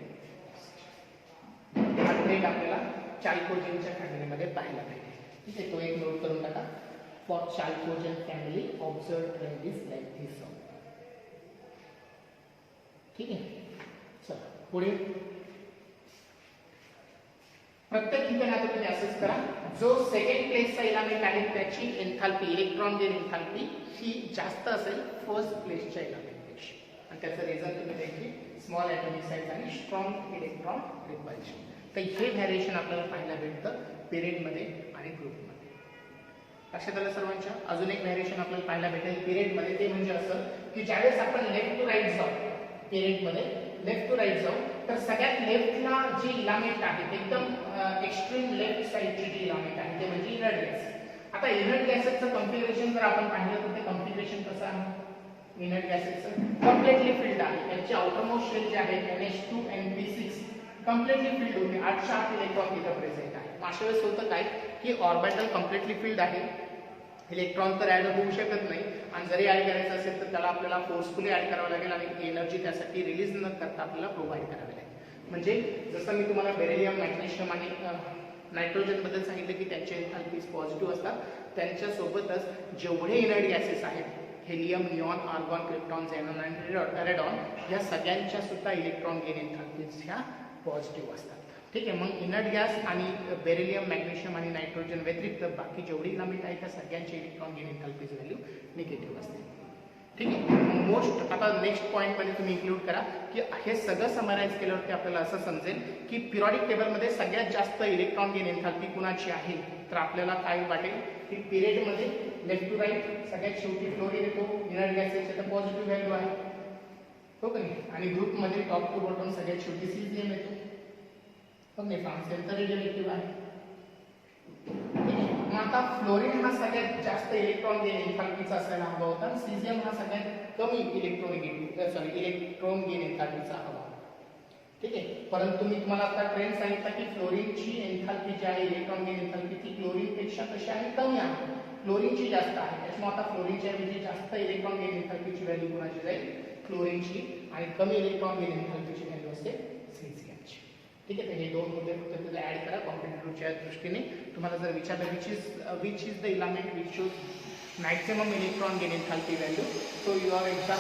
हा ट्रेंड आपल्याला चाल्कोजनच्या फॅमिलीमध्ये पाहायला मिळेल. ठीक आहे, तो एक नोट करून टाका. For chalcogen family observe trend is like this. ठीक आहे, चला पुढे. प्रत्येक ठिकाणी आता तुम्ही असेस करा, जो सेकंड प्लेसचा इलेमेंट आहे त्याची एन्थाल्पी, इलेक्ट्रॉन गेन एन्थाल्पी ही जास्त असेल फर्स्ट प्लेसच्या इलेमेंटपेक्षा, आणि त्याचं रिझन तुम्ही देखील स्मॉल ॲटॉमिक साईज आणि स्ट्रॉंग इलेक्ट्रॉन रिपल्शन. तर हे व्हॅरिएशन आपल्याला पाहायला भेटतं पिरियडमध्ये आणि ग्रुपमध्ये. लक्षात आलं सर्वांच्या. अजून एक व्हॅरिएशन आपल्याला पाहायला भेटेल पिरियडमध्ये, ते म्हणजे असं की ज्यावेळेस आपण लेफ्ट टू राईट जाऊ, पिरियडमध्ये लेफ्ट टू राईट जाऊ, तर सगळ्यात लेफ्टला जी इलामेंट आहे एकदम एक्स्ट्रीम लेफ्ट साईडची जी इलामेंट आहे ते म्हणजे इनर्ट गॅस. आता इनर्ट गॅसेसचं कॉन्फिगरेशन जर आपण पाहिलं तर ते कॉन्फिगरेशन कसं आहे, इनर्ट गॅसेसचं कम्प्लिटली फिल्ड आहे. त्यांचे आउटरमोस्ट शेल जे आहे NH2 NP6 कम्प्लिटली फिल्ड होते, 8 इलेक्ट्रॉन तिथं प्रेझेंट आहे. अशा वेळेस होतं काय की ऑर्बिटल कम्प्लिटली फिल्ड आहे, इलेक्ट्रॉन तर ऍड होऊ शकत नाही, आणि जरी ऍड करायचं असेल तर त्याला आपल्याला फोर्सफुली ऍड करावं लागेल, आणि एनर्जी त्यासाठी रिलीज न करता आपल्याला प्रोव्हाइड करावी लागेल. म्हणजे जसं मी तुम्हाला बेरिलियम, मॅग्नेशियम आणि नायट्रोजन बद्दल सांगितलं की त्यांचे एन्थाल्पीज पॉझिटिव्ह असतात, त्यांच्यासोबतच जेवढे इनर्ट गॅसेस आहेत, helium, neon, argon, krypton, xenon आणि रेडॉन, या सगळ्यांच्या सुद्धा इलेक्ट्रॉन गेन एन्थाल्पीज ह्या पॉझिटिव्ह असतात. ठीक आहे, मग इनर्ट गॅस आणि बेरिलियम, मॅग्नेशियम आणि नायट्रोजन व्यतिरिक्त बाकी जेवढी इलेमेंट आहेत त्या सगळ्यांचे इलेक्ट्रॉन गेन एन्थाल्पीज व्हॅल्यू निगेटिव्ह असते. ठीक आहे, मोस्ट आता नेक्स्ट पॉईंटमध्ये तुम्ही इन्क्लूड करा की हे सगळं समराइज केल्यावरती आपल्याला असं समजेल की पिरियडिक टेबलमध्ये सगळ्यात जास्त इलेक्ट्रॉन गेन एन्थाल्पी कुणाची आहे, तर आपल्याला काय वाटेल की पिरियडमध्ये लेफ्ट टू राईट सगळ्यात शेवटी फ्लोरीन येतो, इनर्ट गॅसेसचे तर पॉझिटिव्ह व्हॅल्यू आहे, हो का नाही, आणि ग्रुपमध्ये टॉप टू बॉटम सगळ्यात शेवटी सीझियम येतो, हो नाही, फ्रान्स तर रेडिओएक्टिव्ह आहे. मग आता फ्लोरीन हा सगळ्यात जास्त इलेक्ट्रॉन गेन एन्थाल्पीचा असायला हवा होता, सीझियम हा सगळ्यात कमी इलेक्ट्रॉन गेन एन्थाल्पीचा हवा. ठीक आहे. परंतु मी तुम्हाला आता ट्रेंड सांगितला की फ्लोरीनची एन्थाल्पी जी आहे, इलेक्ट्रॉन गेन एन्थाल्पी ती क्लोरीनपेक्षा कशी आहे, कमी आहे. क्लोरीनची जास्त आहे. त्याच्यामुळे आता फ्लोरीनच्या ऐवजी जास्त इलेक्ट्रॉन गेन एन्थाल्पीची व्हॅल्यू कोणाची जाईल, क्लोरीनची, आणि कमी इलेक्ट्रॉन गेन एन्थाल्पीची व्हॅल्यू असते सिलिकॉनची. ठीक आहे. तर हे दोन मुद्दे फक्त तिथे ऍड करा कॉम्पिटेटिव्हच्या दृष्टीने. तुम्हाला जर विचारलं which is the element which shows maximum electron gain enthalpy value, so your answer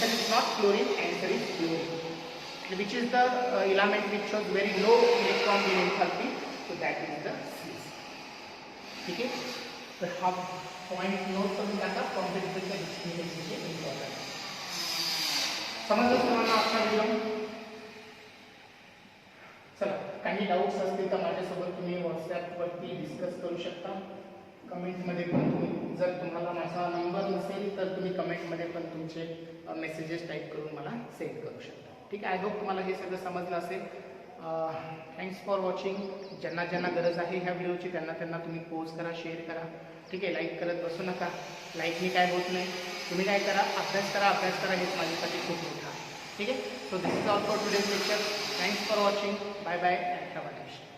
is not chlorine, answer is fluorine. Which is the element which shows very low electron gain enthalpy, so that is the CC. ठीक है. तर हा point note करून टाका, कॉम्पिटेटिव्हच्या दृष्टीने म्हणजे important. समजलं तुम्हाला आजचा व्हिडिओ? चला, काही डाऊट्स असतील तर माझ्यासोबत तुम्ही व्हॉट्सॲपवरती डिस्कस करू शकता. कमेंटमध्ये पण तुम्ही, जर तुम्हाला माझा नंबर नसेल तर तुम्ही कमेंटमध्ये पण तुमचे मेसेजेस टाईप करून मला सेंड करू शकता. ठीक आहे. आय होप तुम्हाला हे सगळं समजलं असेल. Thanks for watching. ज्यांना ज्यांना गरज आहे ह्या व्हिडिओची त्यांना तुम्ही पोस्ट करा, शेअर करा. ठीक आहे. लाईक करत बसू नका, लाईकनी काय होत नाही. तुम्ही काय करा, अभ्यास करा हेच माझ्यासाठी खूप मोठं आहे. ठीक आहे. So this is all for today's lecture. Thanks for watching. Bye bye. Have a nice day.